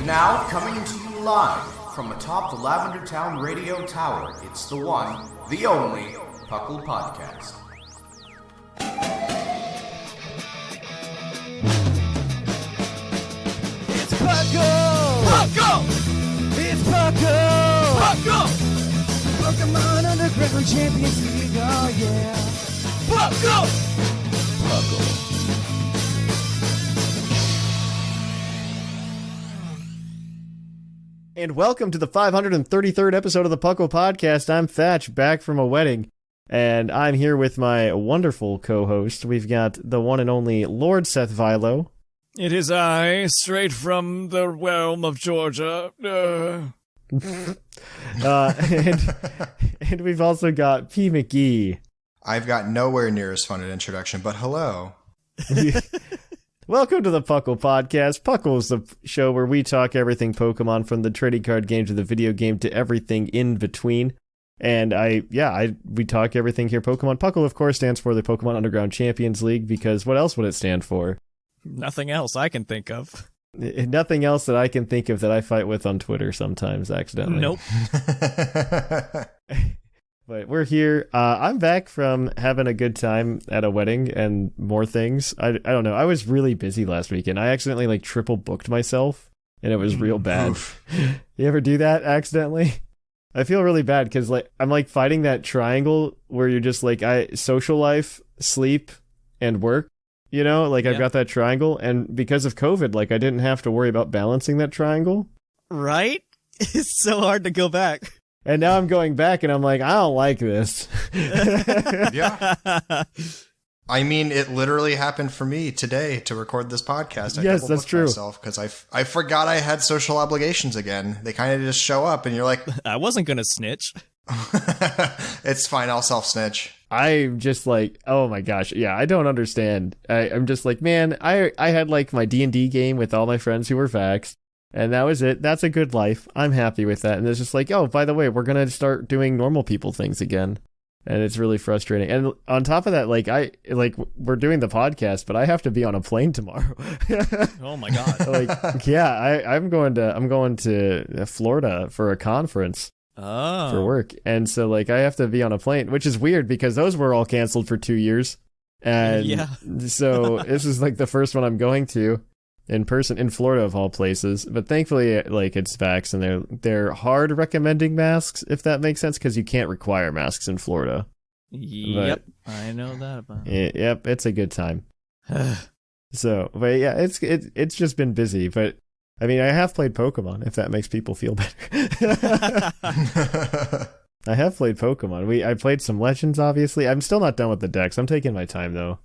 Now, coming to you live from atop the Lavender Town Radio Tower, it's the one, the only, PUCL Podcast. It's PUCL! PUCL! It's PUCL! PUCL! Pokemon Underground Champions League, oh yeah! PUCL! PUCL. And welcome to the 533rd episode of the PUCL Podcast. I'm Thatch, back from a wedding, and I'm here with my wonderful co-host. We've got the one and only Lord Seth Vilo. It is I, straight from the realm of Georgia. And we've also got P. Mcgee. I've got nowhere near as fun an introduction, but hello. Welcome to the PUCL Podcast. PUCL is the show where we talk everything Pokemon, from the trading card game to the video game to everything in between. And we talk everything here Pokemon. PUCL, of course, stands for the Pokemon Underground Champions League, because what else would it stand for? Nothing else I can think of. Nothing else that I can think of that I fight with on Twitter sometimes accidentally. Nope. But we're here. I'm back from having a good time at a wedding and more things. I don't know. I was really busy last weekend. I accidentally triple booked myself, and it was real bad. You ever do that accidentally? I feel really bad because I'm fighting that triangle where you're just social life, sleep, and work. You know, I've got that triangle, and because of COVID, I didn't have to worry about balancing that triangle. Right? It's so hard to go back. And now I'm going back, and I'm like, I don't like this. Yeah. I mean, it literally happened for me today to record this podcast. Yes, that's true. Because I forgot I had social obligations again. They kind of just show up, and you're like, I wasn't going to snitch. It's fine, I'll self-snitch. I'm just oh my gosh, yeah, I don't understand. I'm just man, I had my D&D game with all my friends who were vaxxed, and that was it. That's a good life. I'm happy with that. And it's just oh, by the way, we're gonna start doing normal people things again, and it's really frustrating. And on top of that, we're doing the podcast, but I have to be on a plane tomorrow. Oh my god. Yeah, I'm going to Florida for a conference. Oh. For work, and so I have to be on a plane, which is weird because those were all canceled for 2 years, and so this is the first one I'm going to in person in Florida of all places. But thankfully, it's vax, and they're hard recommending masks, if that makes sense, because you can't require masks in Florida. Yep, I know that about it. Yep, it's a good time. So, but yeah, it's just been busy, but. I mean, I have played Pokemon, if that makes people feel better. I have played Pokemon. I played some Legends, obviously. I'm still not done with the decks. I'm taking my time, though.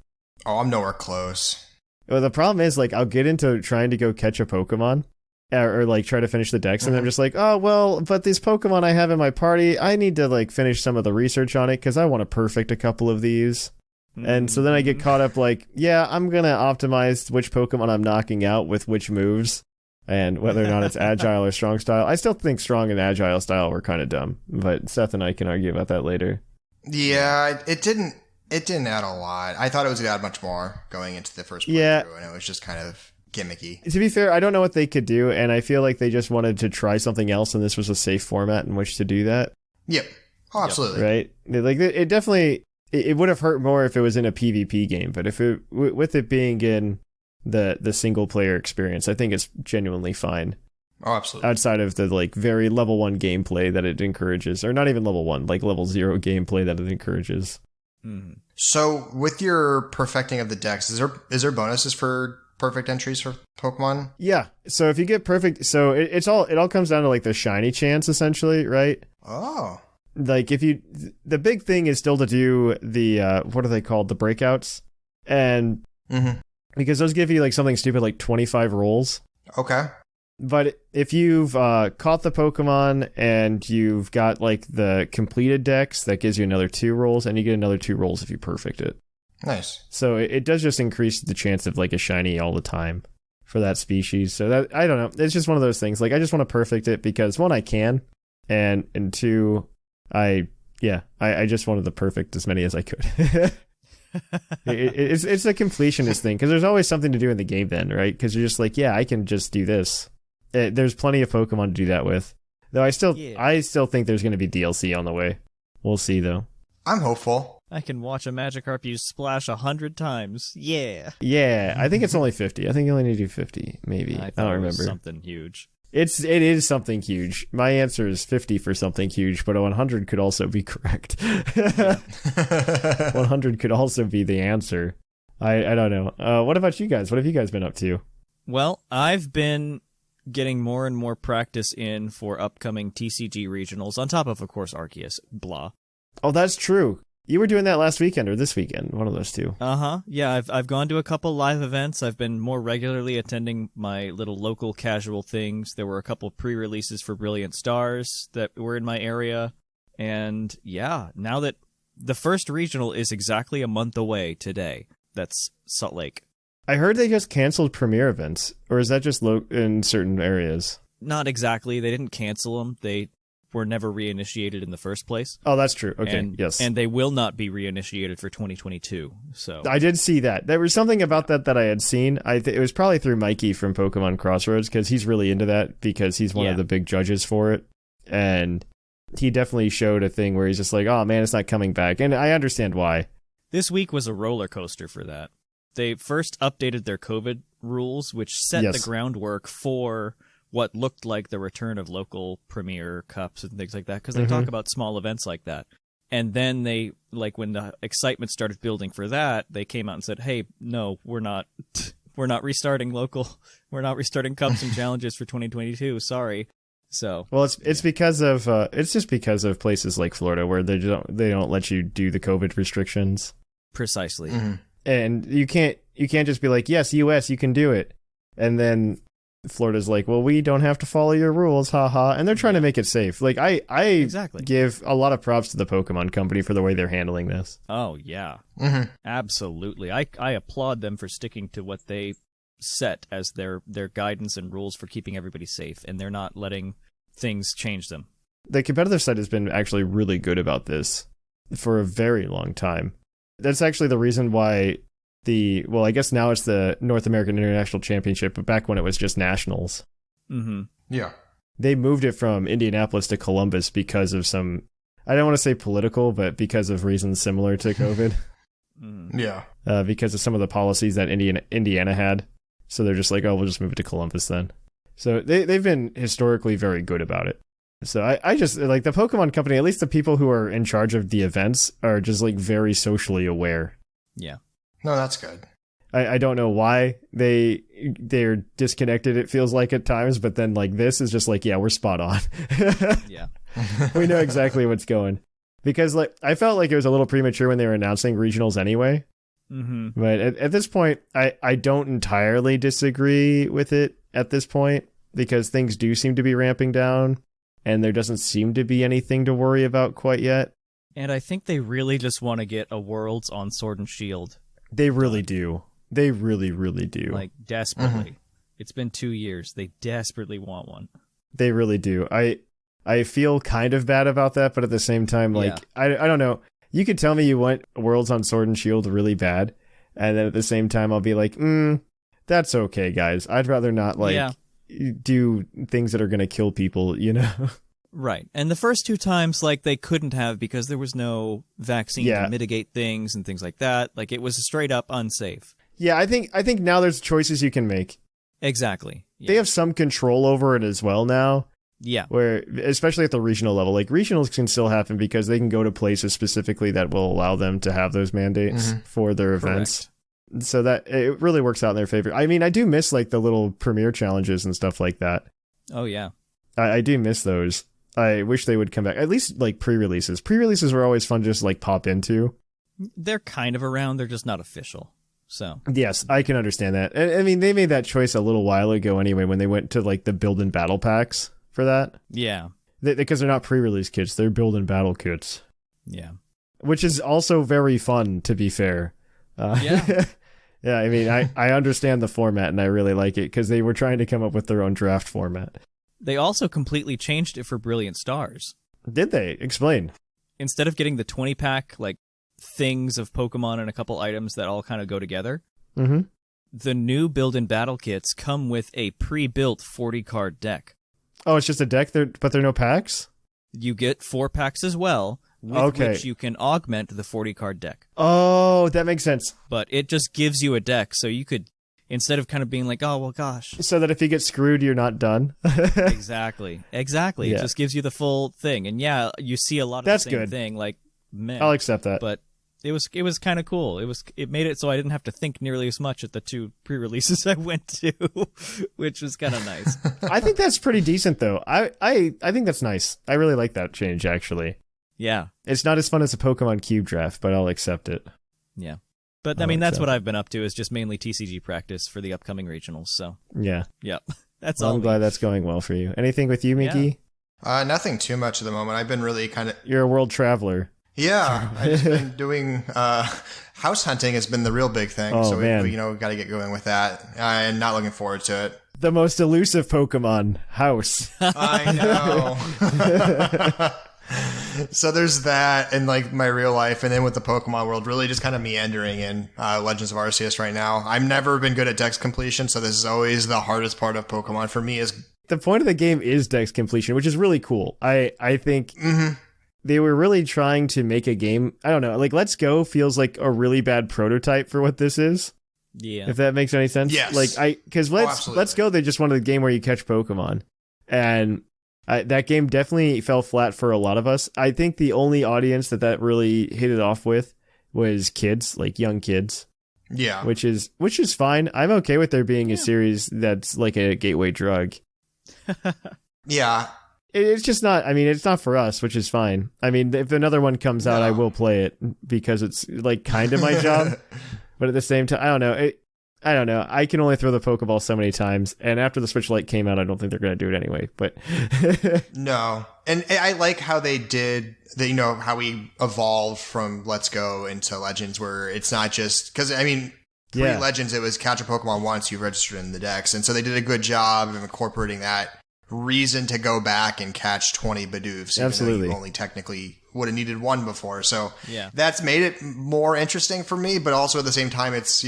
Oh, I'm nowhere close. Well, the problem is, I'll get into trying to go catch a Pokemon, or try to finish the decks, and I'm just oh, well, but these Pokemon I have in my party, I need to, finish some of the research on it, because I want to perfect a couple of these. And so then I get caught up, yeah, I'm going to optimize which Pokemon I'm knocking out with which moves. And whether or not it's agile or strong style. I still think strong and agile style were kind of dumb, but Seth and I can argue about that later. Yeah, it didn't add a lot. I thought it was going to add much more going into the first playthrough, and it was just kind of gimmicky. To be fair, I don't know what they could do, and I feel like they just wanted to try something else, and this was a safe format in which to do that. Yep. Oh, absolutely. Right? It definitely... It would have hurt more if it was in a PvP game, but with it being in... the single player experience, I think it's genuinely fine. Oh, absolutely. Outside of the level 1 gameplay that it encourages, or not even level 1, level 0 gameplay that it encourages. Mm. So with your perfecting of the decks, is there bonuses for perfect entries for Pokemon? Yeah. So if you get perfect, so it all comes down to the shiny chance, essentially, right? Oh. The big thing is still to do the what are they called, the breakouts, and because those give you something stupid like 25 rolls. Okay. But if you've caught the Pokemon and you've got the completed decks, that gives you another 2 rolls, and you get another 2 rolls if you perfect it. Nice. So it does just increase the chance of a shiny all the time for that species. So that, I don't know, it's just one of those things. I just want to perfect it because 1, I can, and 2, I just wanted to perfect as many as I could. It's a completionist thing, because there's always something to do in the game then, right? Because you're just I can just do this. There's plenty of Pokemon to do that with. Though I still think there's going to be DLC on the way. We'll see, though. I'm hopeful. I can watch a Magikarp use Splash 100 times. Yeah. Yeah, I think it's only 50. I think you only need to do 50, maybe. I don't remember. Something huge. It is something huge. My answer is 50 for something huge, but 100 could also be correct. 100 could also be the answer. I don't know. What about you guys? What have you guys been up to? Well, I've been getting more and more practice in for upcoming TCG regionals, on top of course, Arceus. Blah. Oh, that's true. You were doing that last weekend or this weekend, one of those two. Yeah, I've gone to a couple live events. I've been more regularly attending my little local casual things. There were a couple pre-releases for Brilliant Stars that were in my area. And yeah, now that the first regional is exactly a month away today. That's Salt Lake. I heard they just canceled premiere events, or is that just in certain areas? Not exactly. They didn't cancel them. They were never reinitiated in the first place. Oh, that's true. Okay, yes. And they will not be reinitiated for 2022. So I did see that. There was something about that I had seen. It was probably through Mikey from Pokemon Crossroads, because he's really into that, because he's one of the big judges for it. And he definitely showed a thing where he's just like, oh man, it's not coming back. And I understand why. This week was a roller coaster for that. They first updated their COVID rules, which set the groundwork for what looked like the return of local premier cups and things like that, because they talk about small events like that. And then they, like, when the excitement started building for that, they came out and said, hey, no, we're not restarting we're not restarting cups and challenges for 2022. Sorry. So, well, it's because of it's just because of places like Florida where they don't let you do the COVID restrictions. Precisely. Mm-hmm. And you can't just be like, yes, US, you can do it. And then Florida's like, well, we don't have to follow your rules, haha. And they're trying to make it safe. Like, I give a lot of props to the Pokemon Company for the way they're handling this. Oh, yeah. Mm-hmm. Absolutely. I applaud them for sticking to what they set as their guidance and rules for keeping everybody safe, and they're not letting things change them. The competitive side has been actually really good about this for a very long time. That's actually the reason why I guess now it's the North American International Championship, but back when it was just nationals. Mm-hmm. Yeah. They moved it from Indianapolis to Columbus because of some, I don't want to say political, but because of reasons similar to COVID. Yeah. Because of some of the policies that Indiana had. So they're just like, oh, we'll just move it to Columbus then. So they've been historically very good about it. So I just, like, the Pokemon Company, at least the people who are in charge of the events, are just, like, very socially aware. Yeah. No, that's good. I don't know why they're disconnected, it feels like at times, but then, like, this is just like, yeah, we're spot on. Yeah. We know exactly what's going. Because, like, I felt like it was a little premature when they were announcing regionals anyway. Mm-hmm. But at this point, I don't entirely disagree with it at this point, because things do seem to be ramping down, and there doesn't seem to be anything to worry about quite yet. And I think they really just want to get a Worlds on Sword and Shield. They really do. They really, really do. Like, desperately. Mm-hmm. It's been 2 years. They desperately want one. They really do. I feel kind of bad about that, but at the same time, like, I don't know. You could tell me you want Worlds on Sword and Shield really bad, and then at the same time I'll be like, that's okay, guys. I'd rather not, like, do things that are going to kill people, you know? Right. And the first 2 times, like, they couldn't have because there was no vaccine to mitigate things and things like that. Like, it was straight up unsafe. Yeah, I think now there's choices you can make. Exactly. Yeah. They have some control over it as well now. Yeah. Where, especially at the regional level, like, regionals can still happen because they can go to places specifically that will allow them to have those mandates for their events. Correct. So that it really works out in their favor. I mean, I do miss, like, the little premiere challenges and stuff like that. Oh, yeah. I do miss those. I wish they would come back. At least, like, pre-releases. Pre-releases were always fun to just, like, pop into. They're kind of around. They're just not official. So yes, I can understand that. I mean, they made that choice a little while ago anyway when they went to, like, the build and battle packs for that. Yeah. Because they're not pre-release kits. They're build and battle kits. Yeah. Which is also very fun, to be fair. Yeah. Yeah, I mean, I understand the format and I really like it because they were trying to come up with their own draft format. They also completely changed it for Brilliant Stars. Did they? Explain. Instead of getting the 20-pack, like, things of Pokemon and a couple items that all kind of go together, the new build-in battle kits come with a pre-built 40-card deck. Oh, it's just a deck, but there are no packs? You get 4 packs as well, with which you can augment the 40-card deck. Oh, that makes sense. But it just gives you a deck, so you could, instead of kind of being like, oh, well, gosh. So that if you get screwed, you're not done. Exactly. Yeah. It just gives you the full thing. And yeah, you see a lot of That's the same good. thing, like, man. I'll accept that. But it was kind of cool. It made it so I didn't have to think nearly as much at the 2 pre-releases I went to, which was kind of nice. I think that's pretty decent, though. I think that's nice. I really like that change, actually. Yeah. It's not as fun as a Pokemon Cube draft, but I'll accept it. Yeah. But, I mean, that's what I've been up to, is just mainly TCG practice for the upcoming regionals, so. Yeah. Yep. That's well, all. I'm glad that's going well for you. Anything with you, Mcgee? Yeah. Nothing too much at the moment. I've been really kind of... You're a world traveler. Yeah, I've just been doing house hunting has been the real big thing. Oh, so man. we got to get going with that. And not looking forward to it. The most elusive Pokemon, House. I know. So there's that in like my real life, and then with the Pokemon world, really just kind of meandering in Legends of Arceus right now. I've never been good at dex completion, so this is always the hardest part of Pokemon for me. Is the point of the game is dex completion, which is really cool. I think they were really trying to make a game. I don't know, like Let's Go feels like a really bad prototype for what this is. Yeah, if that makes any sense. Yes. Like because Let's Go, they just wanted a game where you catch Pokemon, and that game definitely fell flat for a lot of us. I think the only audience that really hit it off with was kids, like young kids. Yeah, which is fine. I'm okay with there being a series that's like a gateway drug. Yeah. It's just not, I mean, it's not for us, which is fine. I mean, if another one comes out, I will play it because it's like kind of my job. But at the same time, I don't know. I can only throw the Pokeball so many times. And after the Switch Lite came out, I don't think they're going to do it anyway. But no. And I like how they did, how we evolved from Let's Go into Legends, where it's not just, because, I mean, pre-Legends, it was catch a Pokemon once, you registered in the Dex. And so they did a good job of incorporating that reason to go back and catch 20 Bidoofs. Absolutely. Even though you only technically would have needed one before. So that's made it more interesting for me, but also at the same time, it's,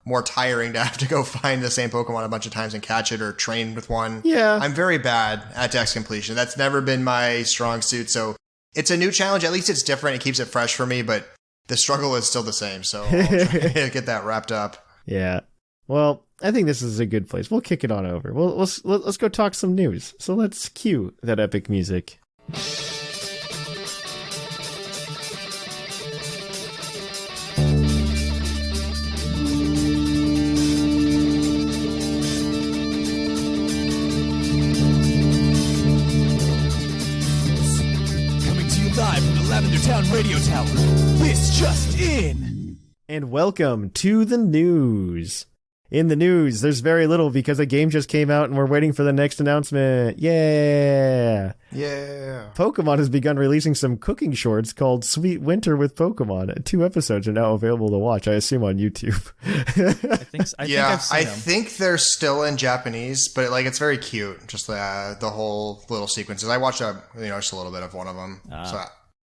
more tiring to have to go find the same Pokemon a bunch of times and catch it or train with one. Yeah. I'm very bad at Dex completion. That's never been my strong suit. So it's a new challenge. At least it's different. It keeps it fresh for me, but the struggle is still the same. So I'll try to get that wrapped up. Yeah. Well, I think this is a good place. We'll kick it on over. Well, let's go talk some news. So let's cue that epic music. Live from the Lavender Town Radio Tower. This just in. And welcome to the news. In the news, there's very little because a game just came out and we're waiting for the next announcement. Yeah. Pokemon has begun releasing some cooking shorts called Sweet Winter with Pokemon. 2 episodes are now available to watch, I assume on YouTube. I think they're still in Japanese, but like it's very cute. Just the whole little sequences. I watched just a little bit of one of them.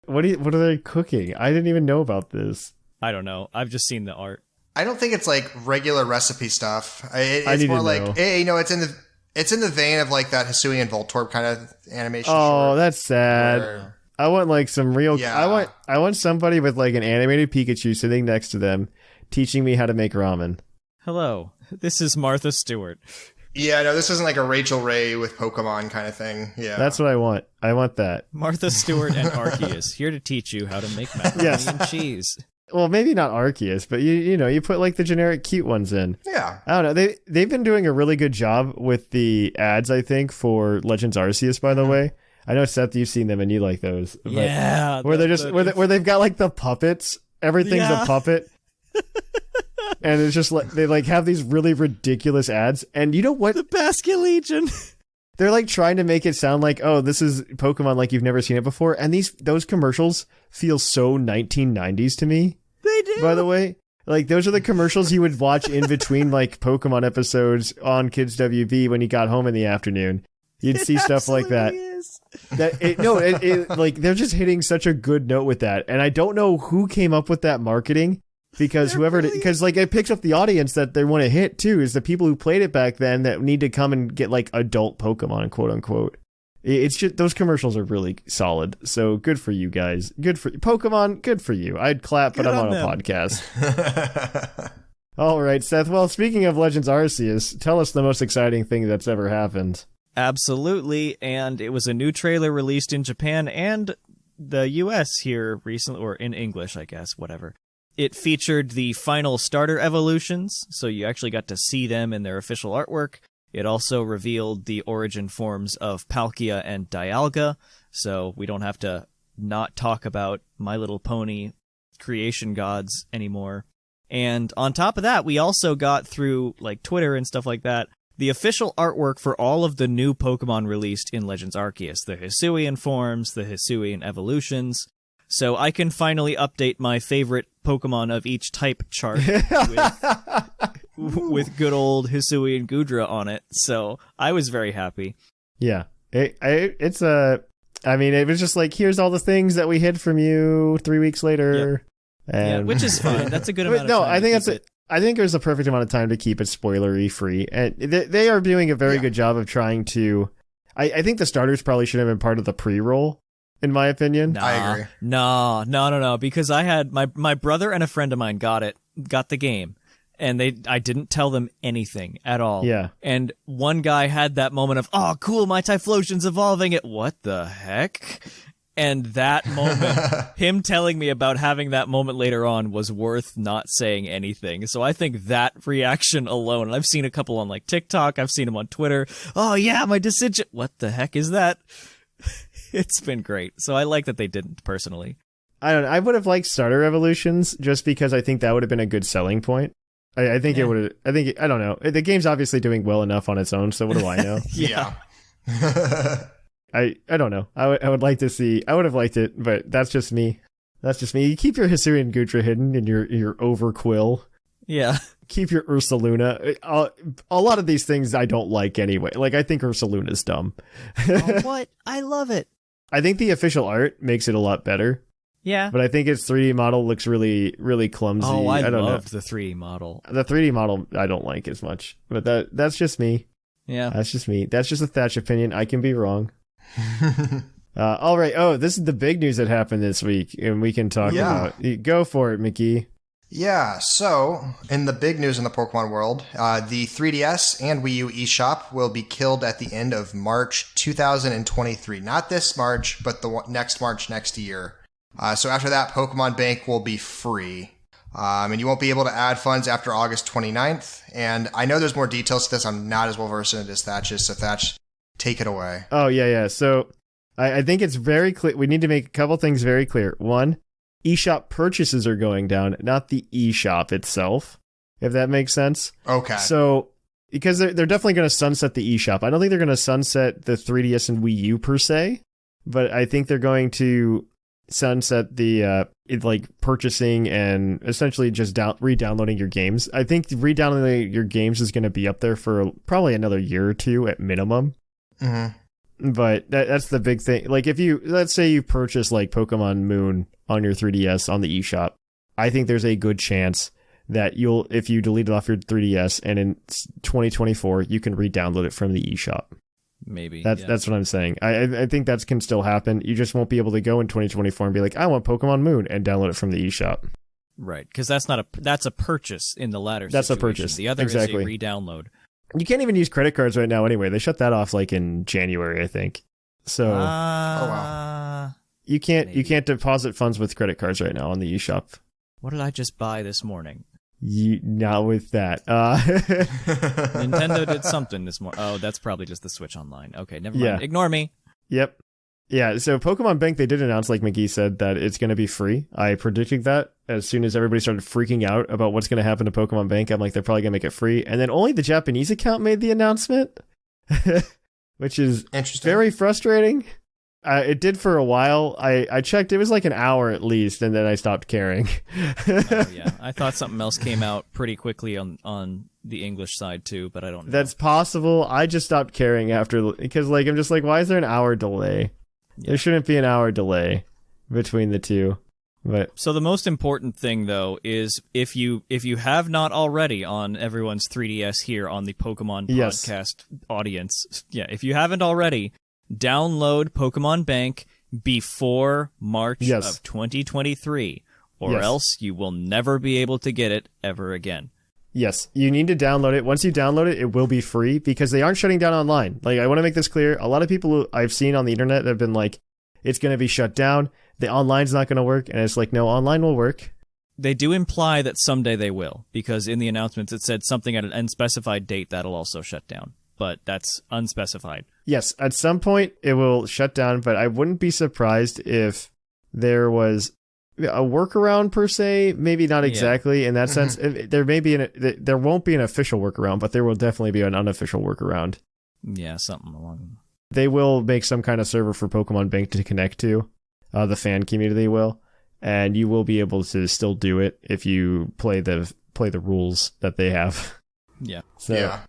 What are they cooking? I didn't even know about this. I don't know. I've just seen the art. I don't think it's like regular recipe stuff. It's more like it's in the vein of like that Hisui and Voltorb kind of animation. Oh, that's sad. I want like some real. Yeah. I want somebody with like an animated Pikachu sitting next to them, teaching me how to make ramen. Hello, this is Martha Stewart. Yeah, no, this isn't like a Rachel Ray with Pokemon kind of thing. Yeah, that's what I want. I want that. Martha Stewart and Arceus here to teach you how to make macaroni and cheese. Well, maybe not Arceus, but you put like the generic cute ones in. Yeah. I don't know. They've been doing a really good job with the ads, I think, for Legends Arceus, by the way. I know, Seth, you've seen them and you like those. Yeah. Where they've got like the puppets. Everything's a puppet. And it's just like they like have these really ridiculous ads. And you know what? The Basket Legion. They're like trying to make it sound like, oh, this is Pokemon like you've never seen it before. And those commercials feel so 1990s to me. They do. By the way, like those are the commercials you would watch in between like Pokemon episodes on Kids WB when you got home in the afternoon. You'd see stuff like that. Like they're just hitting such a good note with that. And I don't know who came up with that marketing, because because like it picks up the audience that they want to hit too, is the people who played it back then that need to come and get like adult Pokemon, quote unquote. It's just, those commercials are really solid. So good for you guys. Good for Pokemon. Good for you. I'd clap, but I'm on a podcast. All right, Seth. Well, speaking of Legends Arceus, tell us the most exciting thing that's ever happened. Absolutely, and it was a new trailer released in Japan and the US here recently, or in English, I guess, whatever. It featured the final starter evolutions, so you actually got to see them in their official artwork. It also revealed the origin forms of Palkia and Dialga, so we don't have to not talk about My Little Pony creation gods anymore. And on top of that, we also got through like Twitter and stuff like that, the official artwork for all of the new Pokemon released in Legends Arceus, the Hisuian forms, the Hisuian evolutions. So I can finally update my favorite Pokemon of each type chart with good old Hisui and Gudra on it. So I was very happy. Yeah. It was just like, here's all the things that we hid from you 3 weeks later. Yep. And which is fine. That's a good amount of time. I think there's a perfect amount of time to keep it spoilery free. And they are doing a very good job of trying to... I think the starters probably should have been part of the pre-roll, in my opinion. I agree. No. Because I had... My brother and a friend of mine got the game. And I didn't tell them anything at all. Yeah. And one guy had that moment of, oh, cool, my Typhlosion's evolving it. What the heck? And that moment, him telling me about having that moment later on was worth not saying anything. So I think that reaction alone, and I've seen a couple on like TikTok, I've seen them on Twitter. Oh yeah, my decision. What the heck is that? It's been great. So I like that they didn't personally. I don't know. I would have liked starter evolutions just because I think that would have been a good selling point. I think it would have, I don't know. The game's obviously doing well enough on its own. So what do I know? Yeah. I don't know. I would like to see. I would have liked it, but that's just me. You keep your Hisuian Gudra hidden in your Overquill. Yeah. Keep your Ursaluna. A lot of these things I don't like anyway. Like, I think Ursaluna's dumb. Oh, what? I love it. I think the official art makes it a lot better. Yeah. But I think its 3D model looks really, really clumsy. Oh, I don't loved know. the 3D model. The 3D model I don't like as much. But that's just me. Yeah. That's just me. That's just a Thatch opinion. I can be wrong. All right. Oh, this is the big news that happened this week, and we can talk about. Go for it, Mcgee. Yeah. So, in the big news in the Pokemon world, the 3DS and Wii U eShop will be killed at the end of March 2023. Not this March, but the next March next year. So after that, Pokemon Bank will be free. And you won't be able to add funds after August 29th. And I know there's more details to this. I'm not as well versed in it as Thatch is. So Thatch, take it away. Oh, yeah. So I think it's very clear. We need to make a couple things very clear. One, eShop purchases are going down, not the eShop itself, if that makes sense. Okay. So, because they're definitely going to sunset the eShop. I don't think they're going to sunset the 3DS and Wii U per se, but I think they're going to sunset the purchasing and essentially just re-downloading your games. I think re-downloading your games is going to be up there for probably another year or two at minimum. Mm-hmm. But that's the big thing. Like, if let's say you purchase like Pokemon Moon on your 3DS on the eShop, I think there's a good chance that if you delete it off your 3DS and in 2024 you can re-download it from the eShop. Maybe. That's what I'm saying. I think that can still happen. You just won't be able to go in 2024 and be like, I want Pokemon Moon, and download it from the eShop. Right, because that's a purchase in the latter situation. That's a purchase. The other is a re-download. You can't even use credit cards right now anyway. They shut that off like in January, I think. So oh wow. You can't deposit funds with credit cards right now on the eShop. What did I just buy this morning? Not with that. Nintendo did something this morning. Oh, that's probably just the Switch Online. Okay, never mind. Yeah. Ignore me. Yep. Yeah, so Pokemon Bank, they did announce, like Mcgee said, that it's going to be free. I predicted that as soon as everybody started freaking out about what's going to happen to Pokemon Bank. I'm like, they're probably going to make it free. And then only the Japanese account made the announcement, which is very frustrating. It did for a while. I checked. It was like an hour at least, and then I stopped caring. Oh, yeah. I thought something else came out pretty quickly on the English side, too, but I don't know. That's possible. I just stopped caring after, because like I'm just like, why is there an hour delay? Yeah. There shouldn't be an hour delay between the two. But so the most important thing, though, is if you have not already on everyone's 3DS here on the Pokemon podcast audience, if you haven't already, download Pokemon Bank before March of 2023, or else you will never be able to get it ever again. Yes, you need to download it. Once you download it, it will be free because they aren't shutting down online. Like, I want to make this clear. A lot of people who I've seen on the internet have been like, it's going to be shut down. The online's not going to work. And it's like, no, online will work. They do imply that someday they will, because in the announcements it said something at an unspecified date that'll also shut down. But that's unspecified. Yes, at some point it will shut down, but I wouldn't be surprised if there was a workaround per se, maybe not exactly in that sense. There may be there won't be an official workaround, but there will definitely be an unofficial workaround. Yeah, something along. They will make some kind of server for Pokemon Bank to connect to. The fan community will, and you will be able to still do it if you play the rules that they have. Yeah. So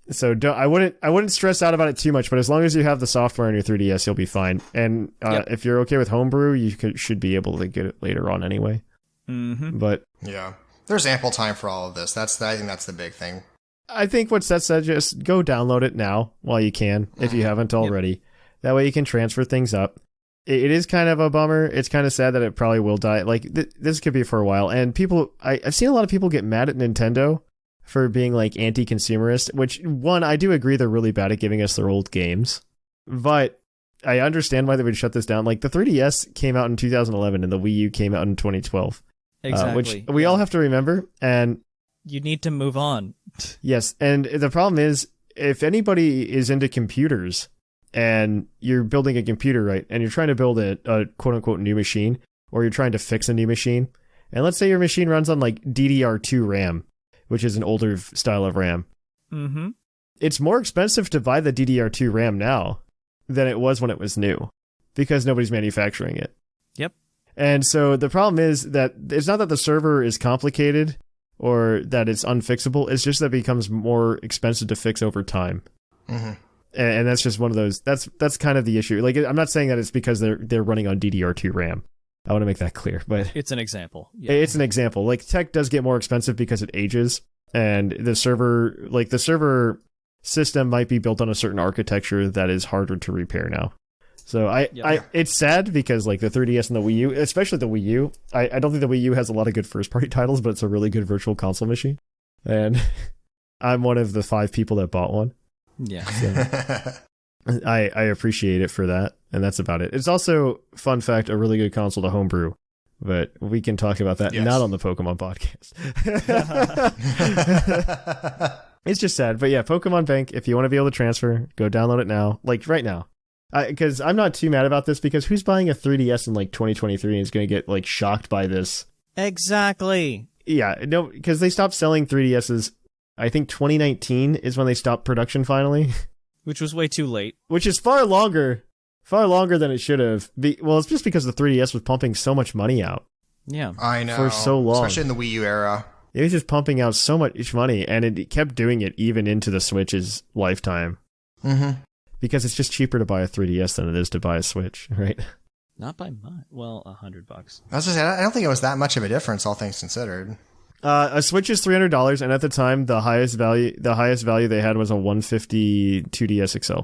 I wouldn't stress out about it too much, but as long as you have the software on your 3DS, you'll be fine. And if you're okay with homebrew, you should be able to get it later on anyway. Mm-hmm. But yeah, there's ample time for all of this. I think that's the big thing. I think what Seth said, just go download it now while you can, if you haven't already. Yep. That way you can transfer things up. It is kind of a bummer. It's kind of sad that it probably will die. Like, this could be for a while. And I've seen a lot of people get mad at Nintendo for being like anti-consumerist, which, one, I do agree they're really bad at giving us their old games, but I understand why they would shut this down. Like, the 3DS came out in 2011 and the Wii U came out in 2012. Exactly. Which we all have to remember, and you need to move on. Yes, and the problem is, if anybody is into computers and you're building a computer, right, and you're trying to build a quote-unquote new machine, or you're trying to fix a new machine, and let's say your machine runs on like DDR2 RAM, which is an older style of RAM. Mm-hmm. It's more expensive to buy the DDR2 RAM now than it was when it was new, because nobody's manufacturing it. Yep. And so the problem is that it's not that the server is complicated or that it's unfixable. It's just that it becomes more expensive to fix over time. Mm-hmm. And that's just one of those. That's kind of the issue. Like, I'm not saying that it's because they're running on DDR2 RAM. I want to make that clear, but it's an example. Yeah. It's an example. Like, tech does get more expensive because it ages, and the server system might be built on a certain architecture that is harder to repair now. So it's sad because like the 3DS and the Wii U, especially the Wii U, I don't think the Wii U has a lot of good first party titles, but it's a really good virtual console machine. And I'm one of the 5 people that bought one. Yeah. So I appreciate it for that, and that's about it. It's also, fun fact, a really good console to homebrew, but we can talk about that not on the Pokemon podcast. It's just sad, but yeah, Pokemon Bank, if you want to be able to transfer, go download it now, like right now. Because I'm not too mad about this, because who's buying a 3DS in like 2023 and is going to get like shocked by this? Exactly. Yeah, no, because they stopped selling 3DSs. I think 2019 is when they stopped production finally. Which was way too late. Which is far longer than it should have. Well, it's just because the 3DS was pumping so much money out. Yeah. I know. For so long. Especially in the Wii U era. It was just pumping out so much money, and it kept doing it even into the Switch's lifetime. Mm-hmm. Because it's just cheaper to buy a 3DS than it is to buy a Switch, right? Not by much. Well, $100. I was just saying, I don't think it was that much of a difference, all things considered. A Switch is $300, and at the time, the highest value they had was a 150 2DS XL.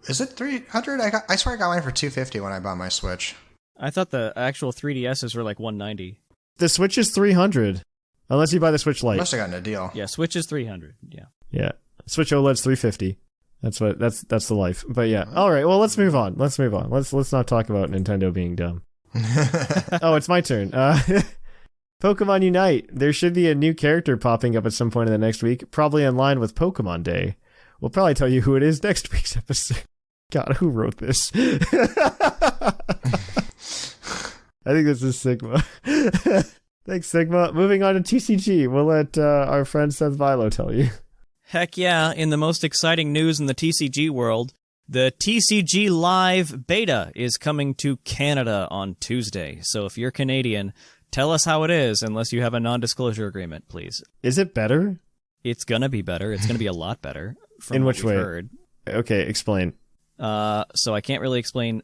Is it 300? I swear I got mine for $250 when I bought my Switch. I thought the actual 3DSs were like $190. The Switch is $300, unless you buy the Switch Lite. Must have gotten a deal. Yeah, Switch is $300. Yeah. Yeah. Switch OLED's $350. That's the life. But yeah. All right. Well, let's move on. Let's not talk about Nintendo being dumb. Oh, it's my turn. Pokemon Unite. There should be a new character popping up at some point in the next week, probably in line with Pokemon Day. We'll probably tell you who it is next week's episode. God, who wrote this? I think this is Sigma. Thanks, Sigma. Moving on to TCG. We'll let our friend Seth Vilo tell you. Heck yeah, in the most exciting news in the TCG world, the TCG Live Beta is coming to Canada on Tuesday. So if you're Canadian, tell us how it is, unless you have a non-disclosure agreement, please. Is it better? It's gonna be better. It's gonna be a lot better. In which way? Heard. Okay, explain. So I can't really explain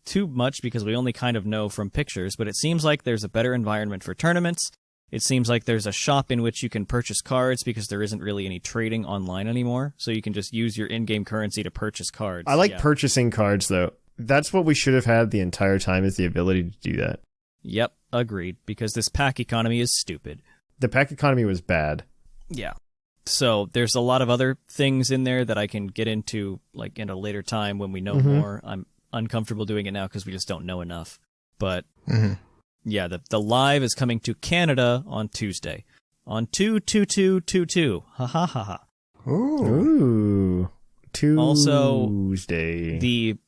too much because we only kind of know from pictures, but it seems like there's a better environment for tournaments. It seems like there's a shop in which you can purchase cards because there isn't really any trading online anymore, so you can just use your in-game currency to purchase cards. I like purchasing cards, though. That's what we should have had the entire time, is the ability to do that. Yep, agreed, because this pack economy is stupid. The pack economy was bad. Yeah. So there's a lot of other things in there that I can get into like in a later time when we know more. I'm uncomfortable doing it now because we just don't know enough. But yeah, the live is coming to Canada on Tuesday. On 2/22/22. Ha ha ha ha. Ooh. Tuesday. Also,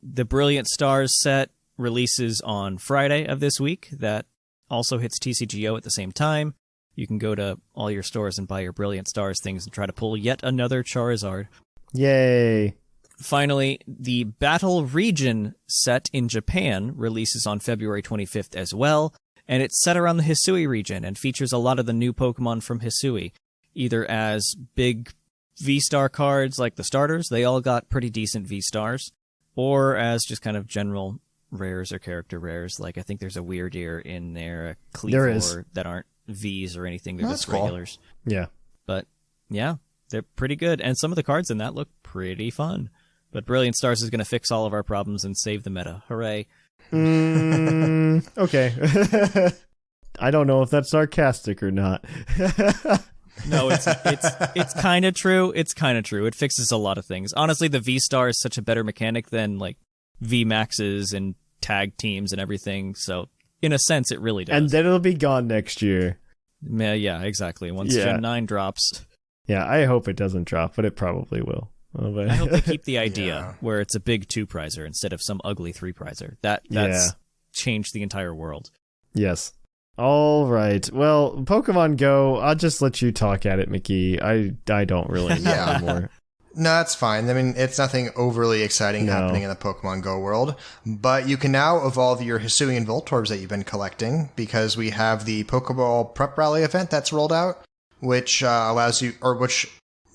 the Brilliant Stars set releases on Friday of this week. That also hits TCGO at the same time. You can go to all your stores and buy your Brilliant Stars things and try to pull yet another Charizard. Yay. Finally, the Battle Region set in Japan releases on February 25th as well, and it's set around the Hisui region and features a lot of the new Pokemon from Hisui, either as big V-Star cards like the starters, they all got pretty decent V-Stars, or as just kind of general rares or character rares, like I think there's a Weird Ear in there, a Cleavor that aren't V's or anything, they're just regulars. Yeah. But yeah, they're pretty good, and some of the cards in that look pretty fun. But Brilliant Stars is going to fix all of our problems and save the meta. Hooray. Okay. I don't know if that's sarcastic or not. No, it's kind of true. It's kind of true. It fixes a lot of things. Honestly, the V-Star is such a better mechanic than like V-Maxes and tag teams and everything, so in a sense, it really does. And then it'll be gone next year. Yeah, exactly. Once Gen 9 drops. Yeah, I hope it doesn't drop, but it probably will. I hope they keep the idea where it's a big 2-prizer instead of some ugly 3-prizer. That's changed the entire world. Yes. All right. Well, Pokemon Go, I'll just let you talk at it, Mcgee. I don't really know anymore. No, that's fine. I mean, it's nothing overly exciting happening in the Pokemon Go world, but you can now evolve your Hisuian Voltorbs that you've been collecting because we have the Pokeball Prep Rally event that's rolled out, which which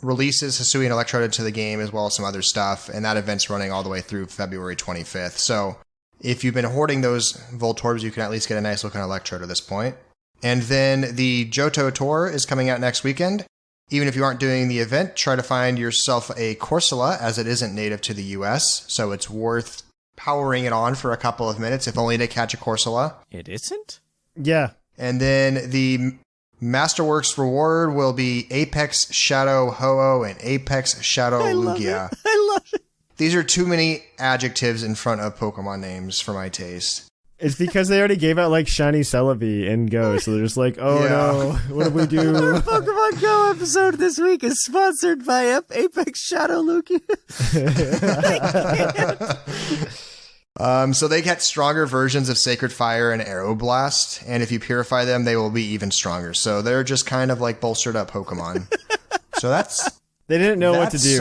releases Hisuian Electrode into the game as well as some other stuff, and that event's running all the way through February 25th. So if you've been hoarding those Voltorbs, you can at least get a nice looking Electrode at this point. And then the Johto Tour is coming out next weekend. Even if you aren't doing the event, try to find yourself a Corsola, as it isn't native to the US, so it's worth powering it on for a couple of minutes, if only to catch a Corsola. It isn't? Yeah. And then the Masterworks reward will be Apex Shadow Ho-Oh and Apex Shadow Lugia. I love it. These are too many adjectives in front of Pokemon names for my taste. It's because they already gave out like Shiny Celebi in Go, so they're just like, oh no, what do we do? Our Pokemon Go episode this week is sponsored by Apex Shadow Lugia. So they get stronger versions of Sacred Fire and Aeroblast, and if you purify them, they will be even stronger. So they're just kind of like bolstered up Pokemon. So they didn't know what to do.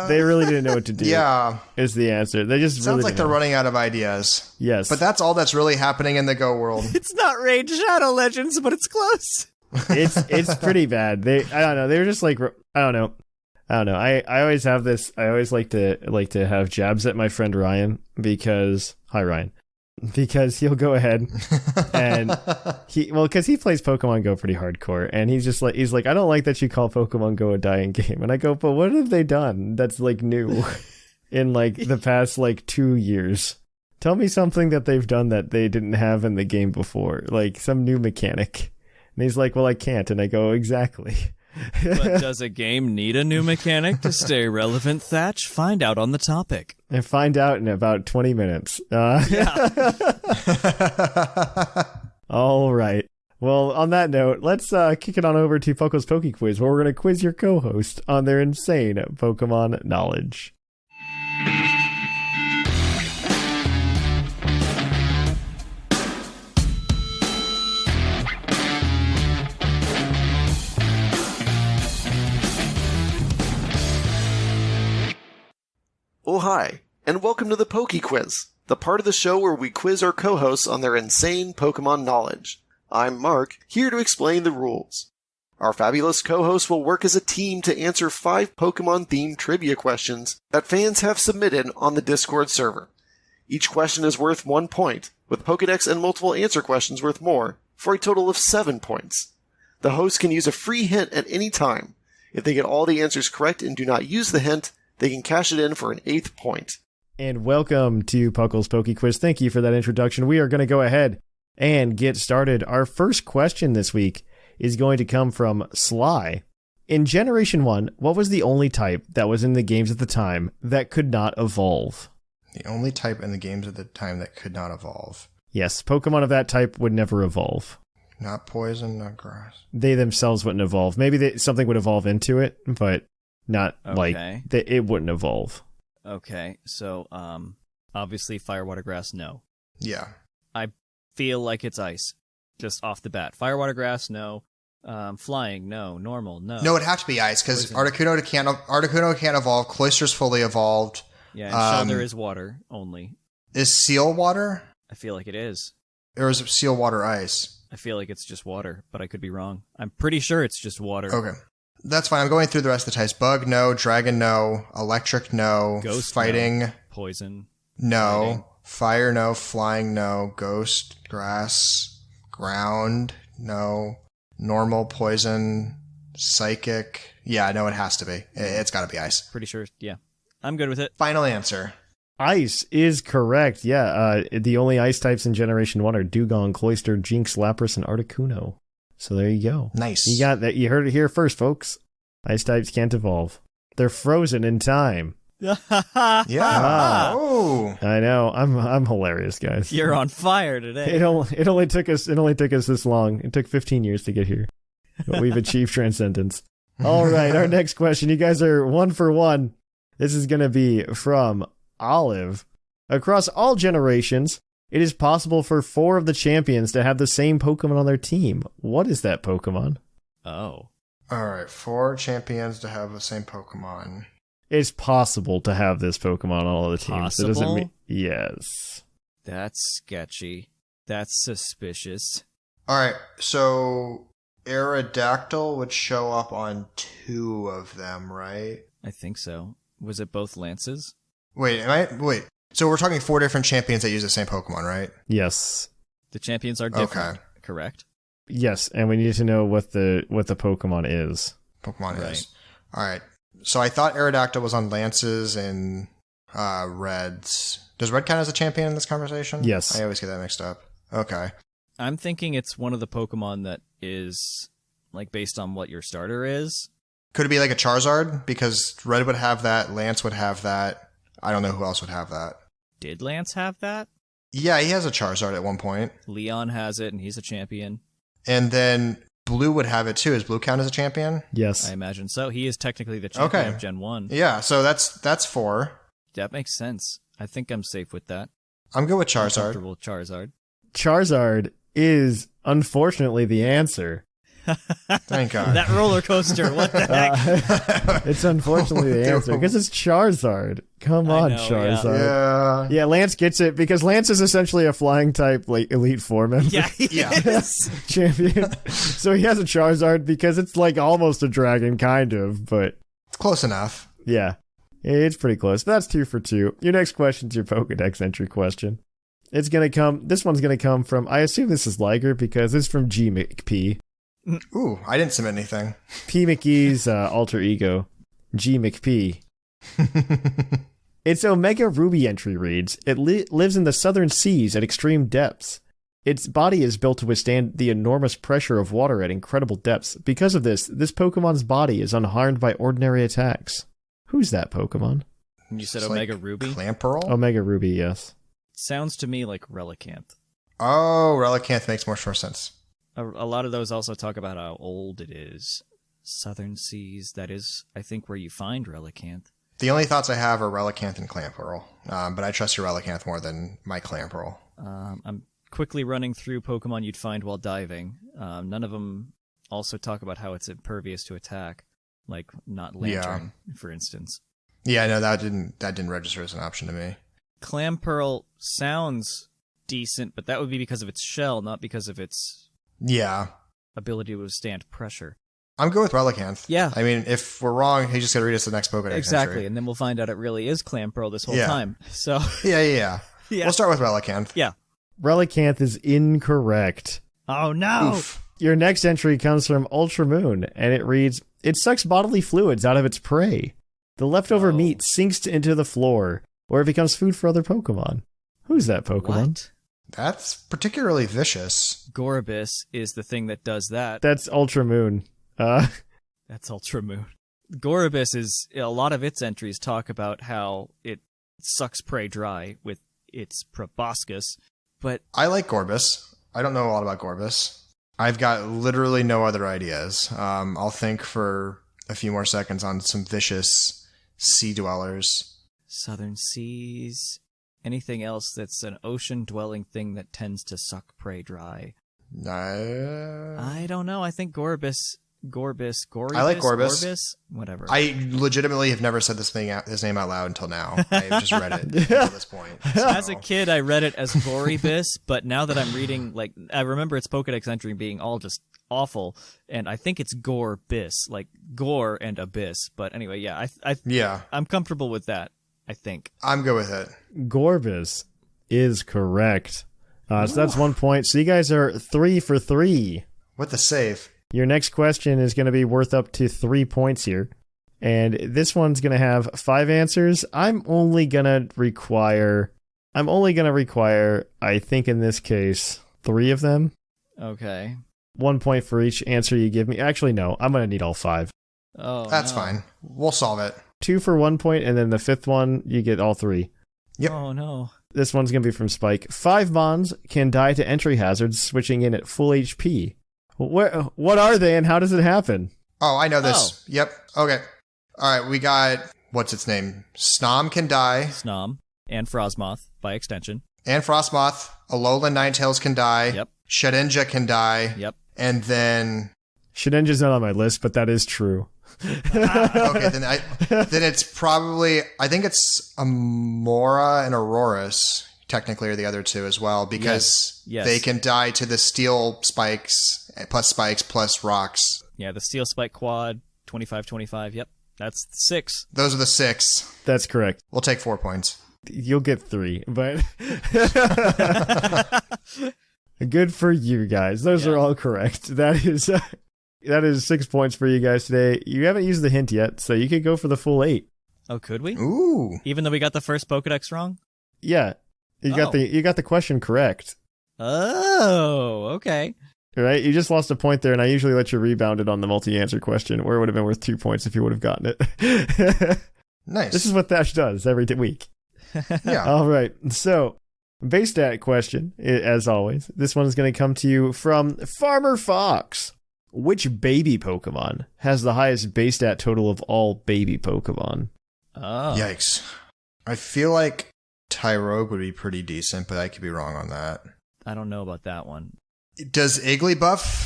They really didn't know what to do. Yeah. Is the answer. They just sounds like they're running out of ideas. Yes. But that's all that's really happening in the Go world. It's not Raid Shadow Legends, but it's close. It's pretty bad. I don't know. They were just like, I don't know. I always have this. I always like to have jabs at my friend Ryan because he'll go ahead and because he plays Pokemon Go pretty hardcore, and he's like, I don't like that you call Pokemon Go a dying game, and I go, but what have they done that's like new in like the past like 2 years? Tell me something that they've done that they didn't have in the game before, like some new mechanic. And he's like, well, I can't, and I go, exactly. But does a game need a new mechanic to stay relevant, Thatch? Find out on the topic. And find out in about 20 minutes. All right. Well, on that note, let's kick it on over to Poco's Poke Quiz, where we're going to quiz your co-host on their insane Pokemon knowledge. Oh, hi, and welcome to the Poke Quiz, the part of the show where we quiz our co-hosts on their insane Pokemon knowledge. I'm Mark, here to explain the rules. Our fabulous co-hosts will work as a team to answer 5 Pokemon-themed trivia questions that fans have submitted on the Discord server. Each question is worth 1 point, with Pokedex and multiple answer questions worth more, for a total of 7 points. The host can use a free hint at any time. If they get all the answers correct and do not use the hint, they can cash it in for an 8th point. And welcome to Puckle's Poke Quiz. Thank you for that introduction. We are going to go ahead and get started. Our first question this week is going to come from Sly. In Generation 1, what was the only type that was in the games at the time that could not evolve? The only type in the games at the time that could not evolve. Yes, Pokemon of that type would never evolve. Not poison, not grass. They themselves wouldn't evolve. Maybe something would evolve into it, but not it wouldn't evolve. Okay, so obviously fire, water, grass, no. Yeah. I feel like it's ice, just off the bat. Fire, water, grass, no. Flying, no. Normal, no. No, it'd have to be ice, because Articuno can't evolve. Cloyster's fully evolved. Yeah, and Shelter is water only. Is Seal water? I feel like it is. Or is it Seal water ice? I feel like it's just water, but I could be wrong. I'm pretty sure it's just water. Okay. That's fine. I'm going through the rest of the types. Bug, no. Dragon, no. Electric, no. Ghost, Fighting, no. Poison, no. Fighting. Fire, no. Flying, no. Ghost, grass, ground, no. Normal, poison, psychic. Yeah, no, it has to be. It's got to be ice. Pretty sure, yeah. I'm good with it. Final answer. Ice is correct. Yeah, the only ice types in Generation 1 are Dugong, Cloyster, Jinx, Lapras, and Articuno. So there you go. Nice. You got that. You heard it here first, folks. Ice types can't evolve. They're frozen in time. Yeah. Oh. I know. I'm hilarious, guys. You're on fire today. It only took us this long. It took 15 years to get here. But we've achieved transcendence. All right, our next question. You guys are 1 for 1. This is going to be from Olive. Across all generations, it is possible for 4 of the champions to have the same Pokemon on their team. What is that Pokemon? Oh. All right, 4 champions to have the same Pokemon. It's possible to have this Pokemon on all the teams. Possible? It doesn't mean yes. That's sketchy. That's suspicious. All right, so Aerodactyl would show up on 2 of them, right? I think so. Was it both Lances? Wait. So we're talking 4 different champions that use the same Pokemon, right? Yes. The champions are different. Okay. Correct? Yes, and we need to know what the Pokemon is. Is. All right. So I thought Aerodactyl was on Lances and Reds. Does Red count as a champion in this conversation? Yes. I always get that mixed up. Okay. I'm thinking it's one of the Pokemon that is like based on what your starter is. Could it be like a Charizard? Because Red would have that, Lance would have that. I don't know who else would have that. Did Lance have that? Yeah, he has a Charizard at one point. Leon has it, and he's a champion. And then Blue would have it too. Is Blue count as a champion? Yes. I imagine so. He is technically the champion of Gen 1. Yeah, so that's 4. That makes sense. I think I'm safe with that. I'm good with I'm Charizard. comfortable with Charizard. Charizard is unfortunately the answer. Thank God. That roller coaster, what the heck? It's unfortunately the answer because it's Charizard. Come on, Charizard. Yeah, Lance gets it because Lance is essentially a flying type like Elite Four member. Yeah, yes. Champion. So he has a Charizard because it's like almost a dragon, kind of, but it's close enough. Yeah, it's pretty close. That's 2 for 2. Your next question's your Pokedex entry question. It's gonna come. This one's gonna come from. I assume this is Liger because it's from G McP. Ooh, I didn't submit anything. P. McGee's alter ego, G. McP. Its Omega Ruby entry reads, it lives in the southern seas at extreme depths. Its body is built to withstand the enormous pressure of water at incredible depths. Because of this Pokemon's body is unharmed by ordinary attacks. Who's that Pokemon? You said It's Omega like Ruby? Clamperl? Omega Ruby, yes. Sounds to me like Relicanth. Oh, Relicanth makes more sense. A lot of those also talk about how old it is. Southern seas, that is, I think, where you find Relicanth. The only thoughts I have are Relicanth and Clamperl, but I trust your Relicanth more than my Clamperl. I'm quickly running through Pokemon you'd find while diving. None of them also talk about how it's impervious to attack, like not Lantern, for instance. Yeah, no, that didn't register as an option to me. Clamperl sounds decent, but that would be because of its shell, not because of its ability to withstand pressure. I'm good with Relicanth. Yeah. I mean, if we're wrong, he just got to read us the next Pokedex Exactly, entry. and then we'll find out it really is Clamperl this whole time. So Yeah. We'll start with Relicanth. Yeah. Relicanth is incorrect. Oh, no. Oof. Your next entry comes from Ultramoon, and it reads, it sucks bodily fluids out of its prey. The leftover meat sinks into the floor, where it becomes food for other Pokemon. Who's that Pokemon? What? That's particularly vicious. Gorobus is the thing that does that. That's Ultramoon. That's Ultramoon. Gorobus is, a lot of its entries talk about how it sucks prey dry with its proboscis, but... I like Gorbis. I don't know a lot about Gorbis. I've got literally no other ideas. I'll think for a few more seconds on some vicious sea dwellers. Southern seas... Anything else that's an ocean-dwelling thing that tends to suck prey dry? I don't know. I think Gorbis. I like Gorbis. Whatever. I legitimately have never said his name out loud until now. I've just read it until this point. So. As a kid, I read it as Goribus, but now that I'm reading, like, I remember its Pokedex entry being all just awful, and I think it's Gorbis, like Gore and Abyss. But anyway, yeah, I'm comfortable with that. I think. I'm good with it. Gorbis is correct. So that's 1 point. So you guys are 3 for 3. With the save. Your next question is going to be worth up to 3 points here. And this one's going to have 5 answers. I'm only going to require, I think in this case, 3 of them. Okay. 1 point for each answer you give me. Actually, no, I'm going to need all 5. Oh, that's fine. We'll solve it. 2 for 1 point, and then the 5th one, you get all 3. Yep. Oh, no. This one's going to be from Spike. 5 Mons can die to entry hazards switching in at full HP. What are they, and how does it happen? Oh, I know this. Yep. Okay. All right, we got, what's its name? Snom can die. Snom. And Frostmoth, by extension. And Frostmoth. Alolan Ninetales can die. Yep. Shedinja can die. Yep. And then... Shedinja's not on my list, but that is true. Okay, then it's probably, I think it's Amora and Aurorus, technically, are the other two as well, because they can die to the steel spikes plus rocks. Yeah, the steel spike quad, 25-25, yep. That's 6. Those are the 6. That's correct. We'll take 4 points. You'll get 3, but... Good for you guys. Those are all correct. That is 6 points for you guys today. You haven't used the hint yet, so you could go for the full 8. Oh, could we? Ooh. Even though we got the first Pokedex wrong? Yeah. You got the question correct. Oh, okay. All right, you just lost a point there, and I usually let you rebound it on the multi-answer question, where it would have been worth 2 points if you would have gotten it. Nice. This is what Thatch does every week. Yeah. All right, so base stat question, as always. This one is going to come to you from Farmer Fox. Which baby Pokemon has the highest base stat total of all baby Pokemon? Oh. Yikes. I feel like Tyrogue would be pretty decent, but I could be wrong on that. I don't know about that one. Does Happiny,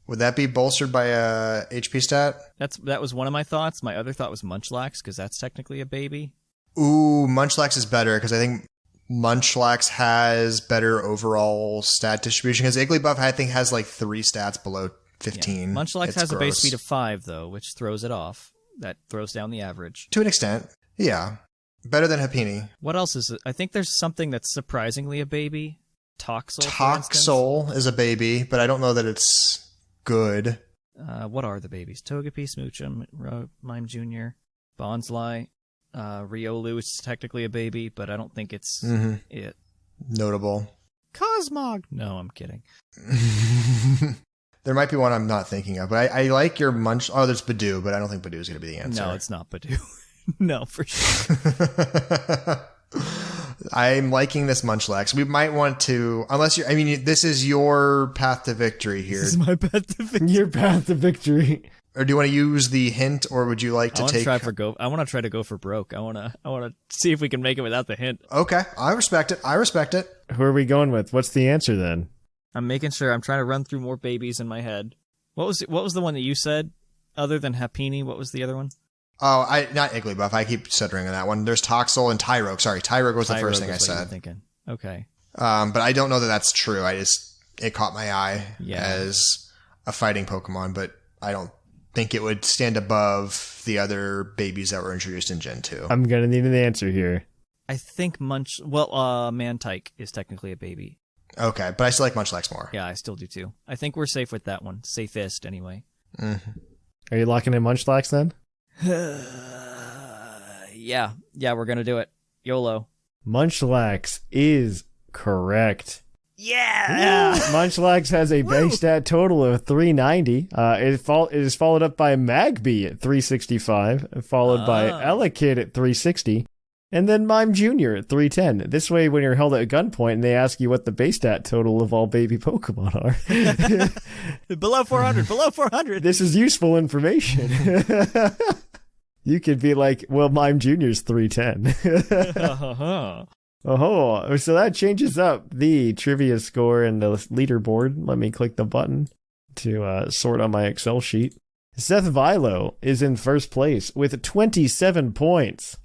would that be bolstered by a HP stat? That was one of my thoughts. My other thought was Munchlax, because that's technically a baby. Ooh, Munchlax is better, because I think Munchlax has better overall stat distribution, because Igglybuff, I think, has like 3 stats below 15. Yeah. Munchlax It's has a base gross. speed of 5, though, which throws it off. That throws down the average. To an extent, yeah. Better than Happiny. What else is it? I think there's something that's surprisingly a baby. Toxel, Toxel is a baby, but I don't know that it's good. What are the babies? Togepi, Smoochum, Mime Jr., Bonsly, Riolu is technically a baby, but I don't think it's it. Notable. Cosmog! No, I'm kidding. There might be one I'm not thinking of, but I like your Munch... Oh, there's Badoo, but I don't think Badoo is going to be the answer. No, it's not Badoo. No, for sure. I'm liking this Munchlax. We might want to, unless you're, I mean, this is your path to victory here. This is my path to victory. Your path to victory. Or do you want to use the hint, or would you like to take? I want to try to go for broke. I want to see if we can make it without the hint. Okay, I respect it. Who are we going with? What's the answer then? I'm making sure. I'm trying to run through more babies in my head. What was the one that you said? Other than Happiny, what was the other one? Oh, not Igglybuff. I keep stuttering on that one. There's Toxel and Tyrogue. Sorry, Tyrogue was the first thing I said. Thinking. Okay. But I don't know that that's true. It caught my eye as a fighting Pokemon, but I don't think it would stand above the other babies that were introduced in Gen 2. I'm going to need an answer here. I think Mantike is technically a baby. Okay, but I still like Munchlax more. Yeah, I still do too. I think we're safe with that one. Safest, anyway. Mm-hmm. Are you locking in Munchlax then? Yeah, we're going to do it. YOLO. Munchlax is correct. Yeah! Munchlax has a base stat total of 390. It is followed up by Mcgee at 365, followed by Elekid at 360, and then Mime Jr. at 310. This way, when you're held at gunpoint and they ask you what the base stat total of all baby Pokemon are. Below 400. This is useful information. You could be like, well, Mime Jr.'s 310. Oh, so that changes up the trivia score and the leaderboard. Let me click the button to sort on my Excel sheet. Seth Vilo is in first place with 27 points.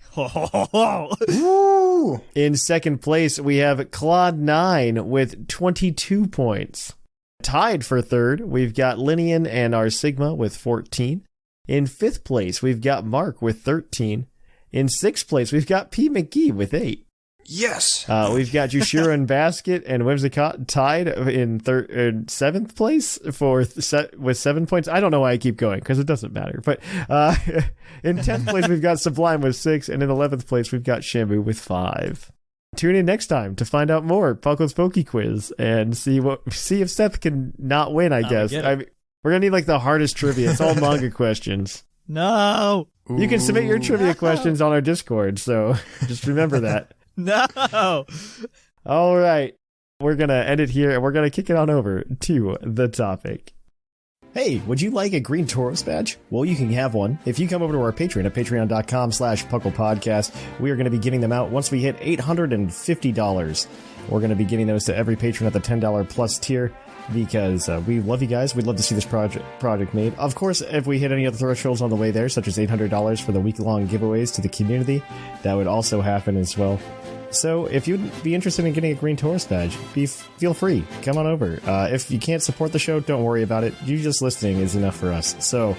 In second place, we have Claude9 with 22 points. Tied for third, we've got Linian and our Sigma with 14. In fifth place, we've got Mark with 13. In sixth place, we've got P. Mcgee with 8. Yes. We've got Jushiro and Basket and Whimsicott tied in seventh place with 7 points. I don't know why I keep going because it doesn't matter. But in 10th place, we've got Sublime with 6. And in 11th place, we've got Shamu with 5. Tune in next time to find out more Puckle's Poke Quiz and see if Seth can not win, I guess. We're going to need like the hardest trivia. It's all manga questions. No. You can submit your trivia questions on our Discord. So just remember that. No. All right. We're going to end it here and we're going to kick it on over to the topic. Hey, would you like a green Tauros badge? Well, you can have one. If you come over to our Patreon at patreon.com/PucklePodcast, we are going to be giving them out once we hit $850. We're going to be giving those to every patron at the $10 plus tier because we love you guys. We'd love to see this project made. Of course, if we hit any other thresholds on the way there, such as $800 for the week-long giveaways to the community, that would also happen as well. So if you'd be interested in getting a green Tauros badge, feel free. Come on over. If you can't support the show, don't worry about it. You just listening is enough for us. So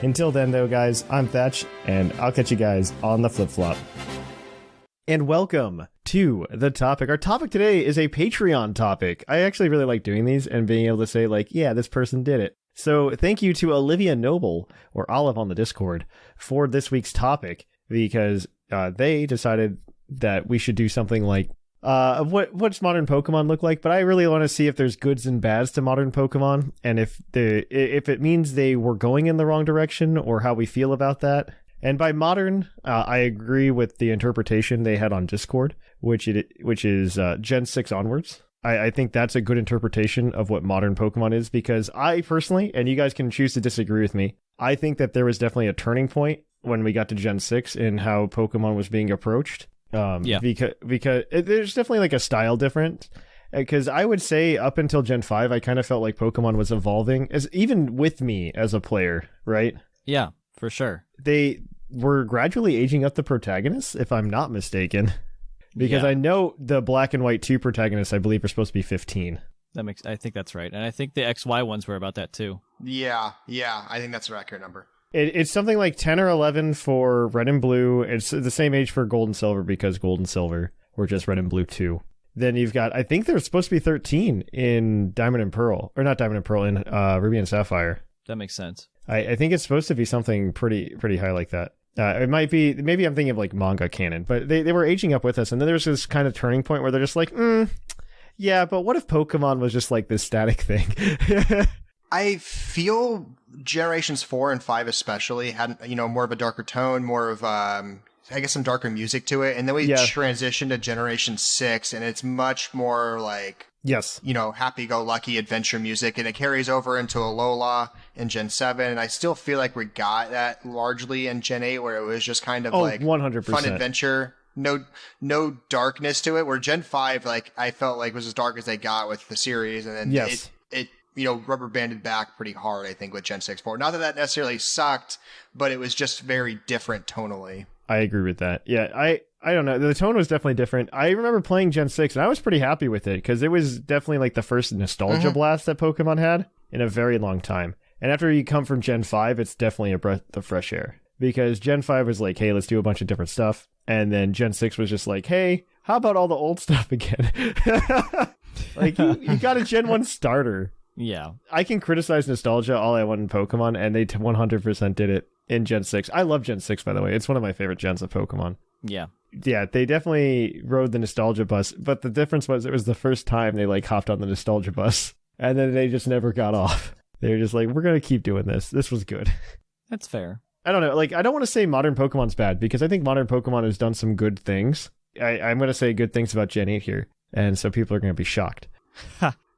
until then, though, guys, I'm Thatch, and I'll catch you guys on the flip-flop. And welcome to the topic. Our topic today is a Patreon topic. I actually really like doing these and being able to say, like, yeah, this person did it. So thank you to Olivia Noble, or Olive on the Discord, for this week's topic, because they decided that we should do something like what's modern Pokemon look like, but I really want to see if there's goods and bads to modern Pokemon, and if it means they were going in the wrong direction, or how we feel about that. And by modern, I agree with the interpretation they had on Discord, which is Gen 6 onwards. I think that's a good interpretation of what modern Pokemon is, because I personally, and you guys can choose to disagree with me, I think that there was definitely a turning point when we got to Gen 6 in how Pokemon was being approached. Because there's definitely like a style difference. Because I would say up until Gen 5, I kind of felt like Pokemon was evolving, even with me as a player, right? Yeah, for sure. They were gradually aging up the protagonists, if I'm not mistaken. Because I know the Black and White 2 protagonists, I believe, are supposed to be 15. I think that's right. And I think the XY ones were about that too. Yeah, I think that's an accurate number. It's something like 10 or 11 for Red and Blue. It's the same age for Gold and Silver, because Gold and Silver were just Red and Blue 2. Then you've got, I think there's supposed to be 13 in Diamond and Pearl. Or not Diamond and Pearl, in Ruby and Sapphire. That makes sense. I think it's supposed to be something pretty high like that. It might be, maybe I'm thinking of like manga canon, but they were aging up with us. And then there's this kind of turning point where they're just like, yeah, but what if Pokemon was just like this static thing? I feel generations 4 and 5 especially had, more of a darker tone, more of, I guess some darker music to it. And then we transitioned to generation 6 and it's much more like, yes, happy-go-lucky adventure music. And it carries over into Alola in Gen 7. And I still feel like we got that largely in Gen 8 where it was just kind of like 100%. Fun adventure. No darkness to it. Where Gen 5, like, I felt like was as dark as they got with the series. And then it rubber banded back pretty hard, I think, with Gen 6 forward. Not that necessarily sucked, but it was just very different tonally. I agree with that. Yeah, I don't know. The tone was definitely different. I remember playing Gen 6, and I was pretty happy with it, because it was definitely like the first nostalgia blast that Pokemon had. in a very long time. And after you come from Gen 5, it's definitely a breath of fresh air. Because Gen 5 was like, hey, let's do a bunch of different stuff. And then Gen 6 was just like, hey, how about all the old stuff again? Like, you got a Gen 1 starter. Yeah. I can criticize nostalgia all I want in Pokemon, and they 100% did it in Gen 6. I love Gen 6, by the way. It's one of my favorite gens of Pokemon. Yeah. Yeah, they definitely rode the nostalgia bus, but the difference was it was the first time they, like, hopped on the nostalgia bus, and then they just never got off. They were just like, we're going to keep doing this. This was good. That's fair. I don't know. Like, I don't want to say modern Pokemon's bad, because I think modern Pokemon has done some good things. I'm going to say good things about Gen 8 here, and so people are going to be shocked.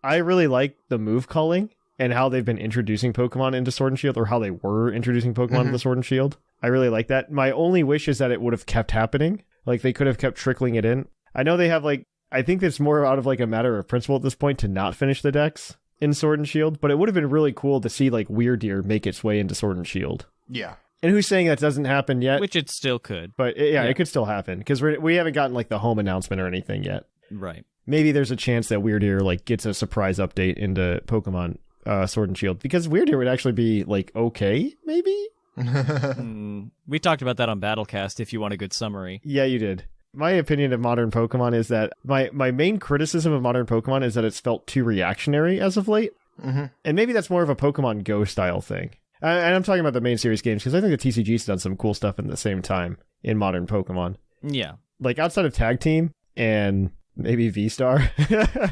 I really like the move calling and how they've been introducing Pokemon into Sword and Shield, or how they were introducing Pokemon into Sword and Shield. I really like that. My only wish is that it would have kept happening. Like, they could have kept trickling it in. I know they have, like, I think it's more out of, like, a matter of principle at this point to not finish the decks in Sword and Shield, but it would have been really cool to see, like, Weirdeer make its way into Sword and Shield. Yeah. And who's saying that doesn't happen yet? Which it still could. But, yeah, it could still happen, because we haven't gotten, like, the home announcement or anything yet. Right. Maybe there's a chance that Weirdeer, like, gets a surprise update into Pokemon Sword and Shield, because Weirdeer would actually be, like, okay, maybe? We talked about that on Battlecast, if you want a good summary. Yeah, you did. My opinion of modern Pokemon is that my main criticism of modern Pokemon is that it's felt too reactionary as of late. And maybe that's more of a Pokemon Go style thing. And I'm talking about the main series games, because I think the TCG's done some cool stuff at the same time in modern Pokemon. Yeah. Like, outside of Tag Team and maybe V-Star,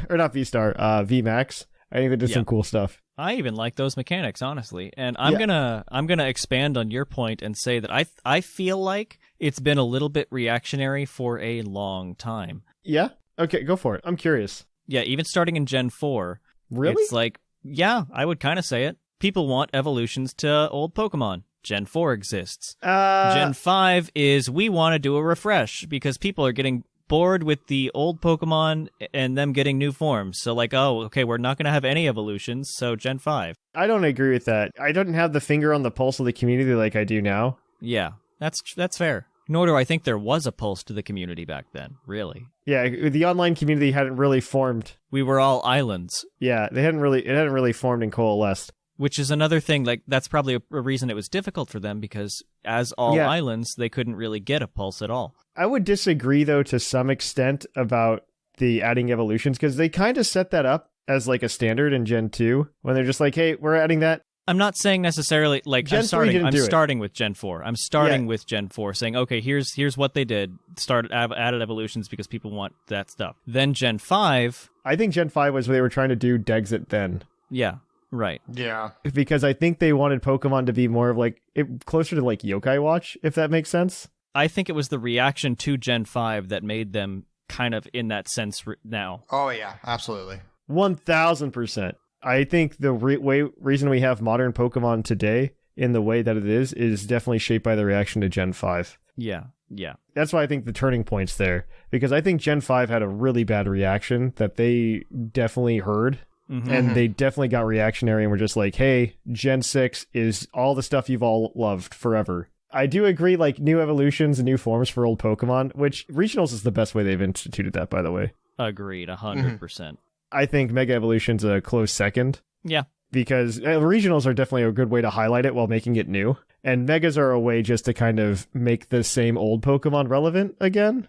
or not V-Star, VMAX, I think they did some cool stuff. I even like those mechanics, honestly. And I'm gonna expand on your point and say that I feel like it's been a little bit reactionary for a long time. Yeah? Okay, go for it. I'm curious. Yeah, even starting in Gen 4. Really? It's like, yeah, I would kind of say it. People want evolutions to old Pokemon. Gen 4 exists. Gen 5 is we want to do a refresh because people are getting bored with the old Pokemon and them getting new forms. So like, oh, okay, we're not going to have any evolutions, so Gen 5. I don't agree with that. I don't have the finger on the pulse of the community like I do now. Yeah, that's fair. Nor do I think there was a pulse to the community back then, really. Yeah, the online community hadn't really formed. We were all islands. Yeah, it hadn't really formed and coalesced. Which is another thing, like, that's probably a reason it was difficult for them, because as all islands, they couldn't really get a pulse at all. I would disagree, though, to some extent about the adding evolutions, because they kind of set that up as, like, a standard in Gen 2, when they're just like, hey, we're adding that. I'm not saying necessarily, like, I'm starting with Gen 4. I'm starting with Gen 4, saying, okay, here's what they did. Added evolutions because people want that stuff. Then Gen 5... I think Gen 5 was what they were trying to do Dexit then. Yeah. Right. Yeah. Because I think they wanted Pokemon to be more of like closer to like Yokai Watch, if that makes sense. I think it was the reaction to Gen 5 that made them kind of in that sense now. Oh, yeah, absolutely. 1000%. I think the reason we have modern Pokemon today in the way that it is definitely shaped by the reaction to Gen 5. Yeah. Yeah. That's why I think the turning point's there. Because I think Gen 5 had a really bad reaction that they definitely heard. And they definitely got reactionary and were just like, hey, Gen 6 is all the stuff you've all loved forever. I do agree, like, new evolutions and new forms for old Pokemon, which regionals is the best way they've instituted that, by the way. Agreed, 100%. I think Mega Evolution's a close second. Yeah. Because regionals are definitely a good way to highlight it while making it new. And Megas are a way just to kind of make the same old Pokemon relevant again.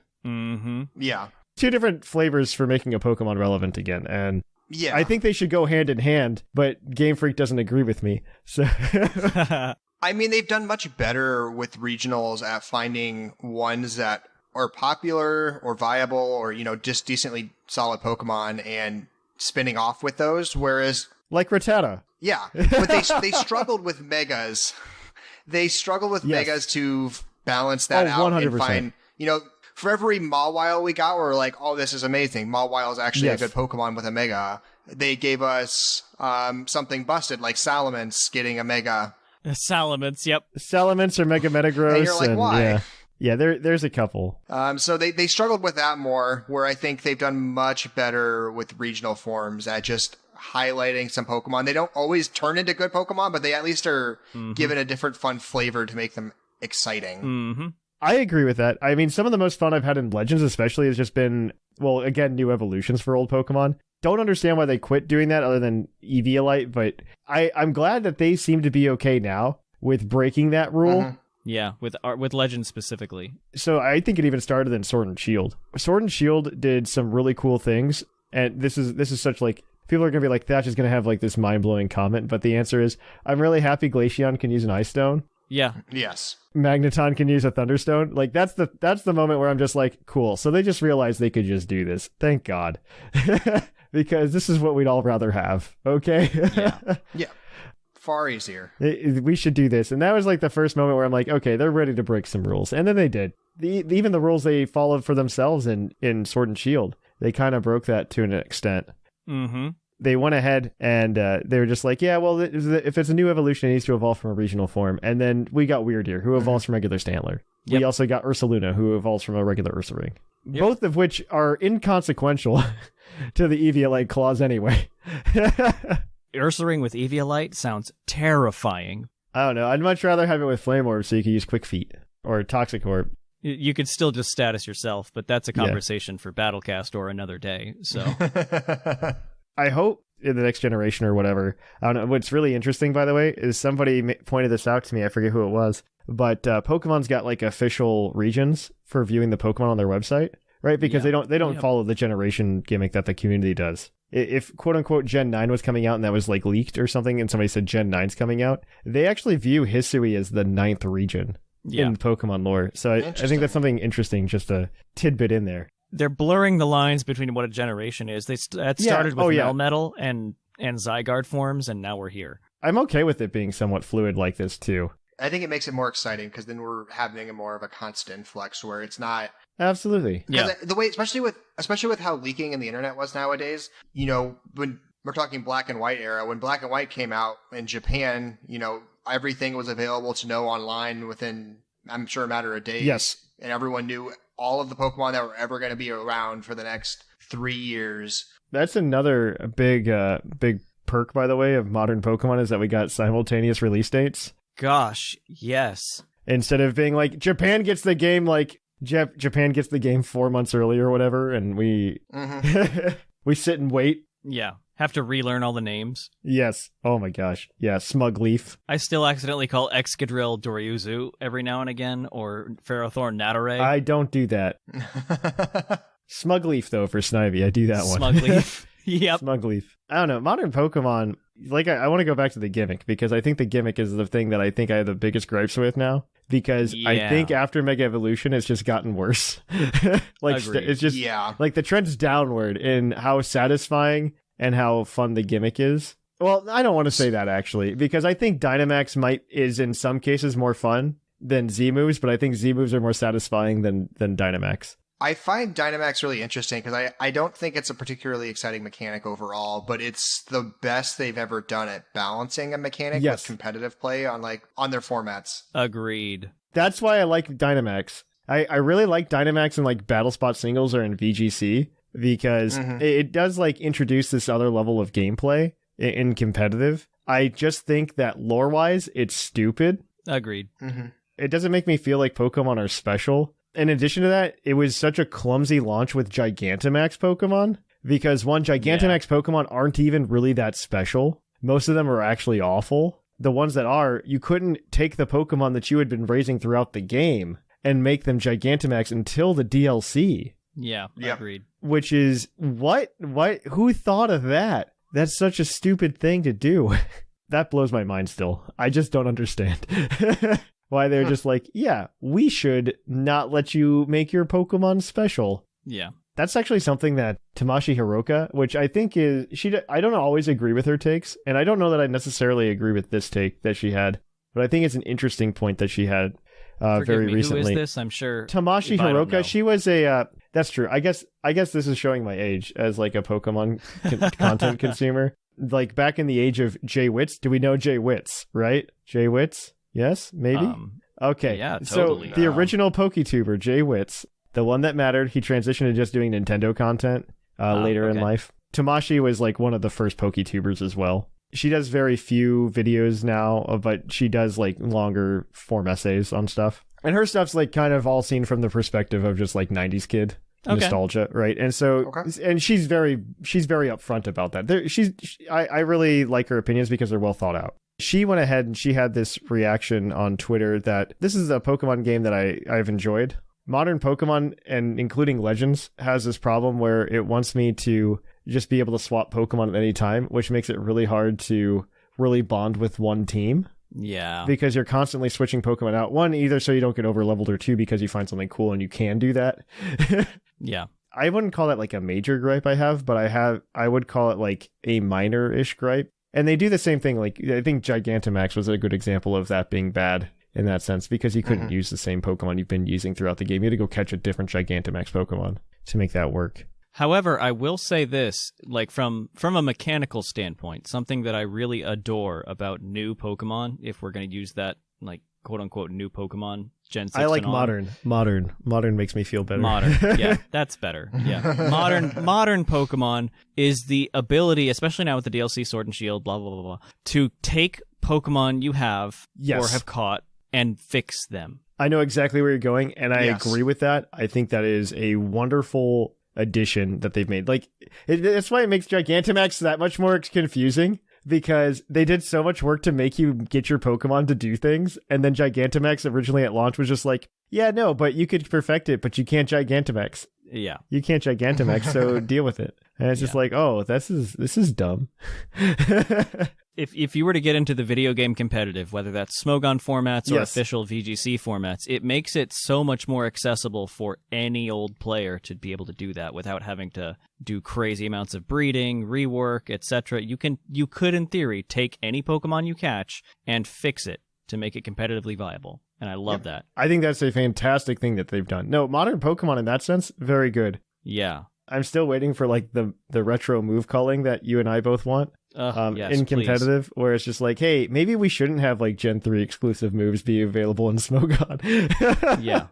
Yeah. Two different flavors for making a Pokemon relevant again, and... Yeah. I think they should go hand in hand, but Game Freak doesn't agree with me. So I mean, they've done much better with regionals at finding ones that are popular or viable or, you know, just decently solid Pokemon and spinning off with those, whereas... Like Rattata. Yeah, but they struggled with Megas. They struggled with Megas to balance that out 100%. And find, you know... For every Mawile we got, we're like, oh, this is amazing. Mawile is actually a good Pokemon with a Mega. They gave us something busted, like Salamence getting a Mega. Salamence, yep. Salamence or Mega Metagross. And you're like, why? Yeah, there's a couple. So they struggled with that more, where I think they've done much better with regional forms at just highlighting some Pokemon. They don't always turn into good Pokemon, but they at least are given a different fun flavor to make them exciting. I agree with that. I mean, some of the most fun I've had in Legends especially has just been, well, again, new evolutions for old Pokemon. don't understand why they quit doing that other than Eviolite, but I'm glad that they seem to be okay now with breaking that rule. Mm-hmm. Yeah, with Legends specifically. So I think it even started in Sword and Shield. Sword and Shield did some really cool things, and this is such like, people are going to be like, Thatch is going to have like this mind-blowing comment, but the answer is, I'm really happy Glaceon can use an Ice Stone. Yeah. Yes. Magneton can use a Thunderstone. Like, that's the moment where I'm just like, cool. So they just realized they could just do this. Thank God. Because this is what we'd all rather have. Okay? Yeah. Far easier. We should do this. And that was like the first moment where I'm like, okay, they're ready to break some rules. And then they did. Even the rules they followed for themselves in Sword and Shield, they kind of broke that to an extent. Mm-hmm. They went ahead and they were just like, yeah, well, if it's a new evolution, it needs to evolve from a regional form. And then we got Weirdeer, who evolves from regular Stantler. Yep. We also got Ursaluna, who evolves from a regular Ursaring. Yep. Both of which are inconsequential to the Eviolite clause anyway. Ursaring with Eviolite sounds terrifying. I don't know. I'd much rather have it with Flame Orb so you can use Quick Feet or Toxic Orb. You could still just status yourself, but that's a conversation for Battlecast or another day. So I hope in the next generation or whatever. I don't know. What's really interesting, by the way, is somebody pointed this out to me. I forget who it was, but Pokemon's got like official regions for viewing the Pokemon on their website, right? Because they don't follow the generation gimmick that the community does. If quote unquote Gen 9 was coming out and that was like leaked or something, and somebody said Gen 9's coming out, they actually view Hisui as the 9th region in Pokemon lore. So I think that's something interesting, just a tidbit in there. They're blurring the lines between what a generation is. That started with Melmetal and Zygarde forms, and now we're here. I'm okay with it being somewhat fluid like this, too. I think it makes it more exciting, because then we're having a more of a constant flux where it's not... Absolutely. Yeah. The way, especially with how leaking in the internet was nowadays, you know, when we're talking Black and White era, when Black and White came out in Japan, you know, everything was available to know online within, I'm sure, a matter of days. Yes. And everyone knew all of the Pokemon that were ever going to be around for the next 3 years. That's another big perk, by the way, of modern Pokemon, is that we got simultaneous release dates. Gosh, yes. Instead of being like, Japan gets the game like Japan gets the game 4 months early or whatever, and we we sit and wait. Yeah. Have to relearn all the names. Yes. Oh my gosh. Yeah, Smugleaf. I still accidentally call Excadrill Doryuzu every now and again, or Ferrothorn Natare. I don't do that. Smugleaf, though, for Snivy. I do that one. Smugleaf. Yep. Smugleaf. I don't know. Modern Pokemon, like, I want to go back to the gimmick, because I think the gimmick is the thing that I think I have the biggest gripes with now. Because I think after Mega Evolution, it's just gotten worse. It's just like the trend's downward in how satisfying and how fun the gimmick is. Well, I don't want to say that, actually, because I think Dynamax is in some cases more fun than Z-moves, but I think Z-moves are more satisfying than Dynamax. I find Dynamax really interesting because I don't think it's a particularly exciting mechanic overall, but it's the best they've ever done at balancing a mechanic with competitive play on their formats. Agreed. That's why I like Dynamax. I really like Dynamax in like Battle Spot singles or in VGC, because it does like introduce this other level of gameplay in competitive. I just think that lore-wise, it's stupid. Agreed. It doesn't make me feel like Pokemon are special. In addition to that, it was such a clumsy launch with Gigantamax Pokemon, because Gigantamax Pokemon aren't even really that special. Most of them are actually awful. The ones that are, you couldn't take the Pokemon that you had been raising throughout the game and make them Gigantamax until the DLC. Yeah, agreed. Which is, what? Who thought of that? That's such a stupid thing to do. That blows my mind still. I just don't understand. Why they're just like, yeah, we should not let you make your Pokemon special. Yeah. That's actually something that Tamashi Hiroka, which I think is, I don't always agree with her takes, and I don't know that I necessarily agree with this take that she had, but I think it's an interesting point that she had very recently. Who is this? I'm sure. Tamashi Hiroka, she was a, that's true. I guess this is showing my age as like a Pokemon content consumer. Like back in the age of Jay Witz, do we know Jay Witz, right? Jay Witz? Yes, maybe? Okay. Yeah, totally. So the original PokeTuber, Jay Witz, the one that mattered, he transitioned to just doing Nintendo content later in life. Tamashi was like one of the first PokeTubers as well. She does very few videos now, but she does like longer form essays on stuff. And her stuff's like kind of all seen from the perspective of just like 90s kid. nostalgia, right? And so, and she's very upfront about that. I really like her opinions because they're well thought out. She went ahead and she had this reaction on Twitter that this is a Pokemon game that I've enjoyed. Modern Pokemon, and including Legends, has this problem where it wants me to just be able to swap Pokemon at any time, which makes it really hard to really bond with one team. Yeah. Because you're constantly switching Pokemon out. One, either so you don't get over-leveled, or two, because you find something cool and you can do that. Yeah. I wouldn't call that like a major gripe I have, but I would call it like a minor-ish gripe. And they do the same thing. Like, I think Gigantamax was a good example of that being bad in that sense, because you couldn't use the same Pokemon you've been using throughout the game. You had to go catch a different Gigantamax Pokemon to make that work. However, I will say this, like from a mechanical standpoint, something that I really adore about new Pokemon, if we're going to use that, like, quote-unquote new Pokemon, Gen 6 I like and on. Modern makes me feel better. Modern, yeah, that's better. Yeah, modern Pokemon is the ability, especially now with the DLC Sword and Shield, blah, blah, blah, blah, to take Pokemon you have or have caught and fix them. I know exactly where you're going, and I agree with that. I think that is a wonderful addition that they've made. Like, that's why it makes Gigantamax that much more confusing, because they did so much work to make you get your Pokemon to do things, and then Gigantamax originally at launch was just like, yeah, no, but you could perfect it, but you can't Gigantamax. Yeah. You can't Gigantamax, so deal with it. And it's just like, oh, this is dumb. If you were to get into the video game competitive, whether that's Smogon formats or official VGC formats, it makes it so much more accessible for any old player to be able to do that without having to do crazy amounts of breeding, rework, etc. You could, in theory, take any Pokemon you catch and fix it to make it competitively viable. And I love that. I think that's a fantastic thing that they've done. No, modern Pokemon in that sense, very good. Yeah. I'm still waiting for like the retro move calling that you and I both want. Yes, in competitive, please. Where it's just like, hey, maybe we shouldn't have like Gen 3 exclusive moves be available in Smogon. Yeah.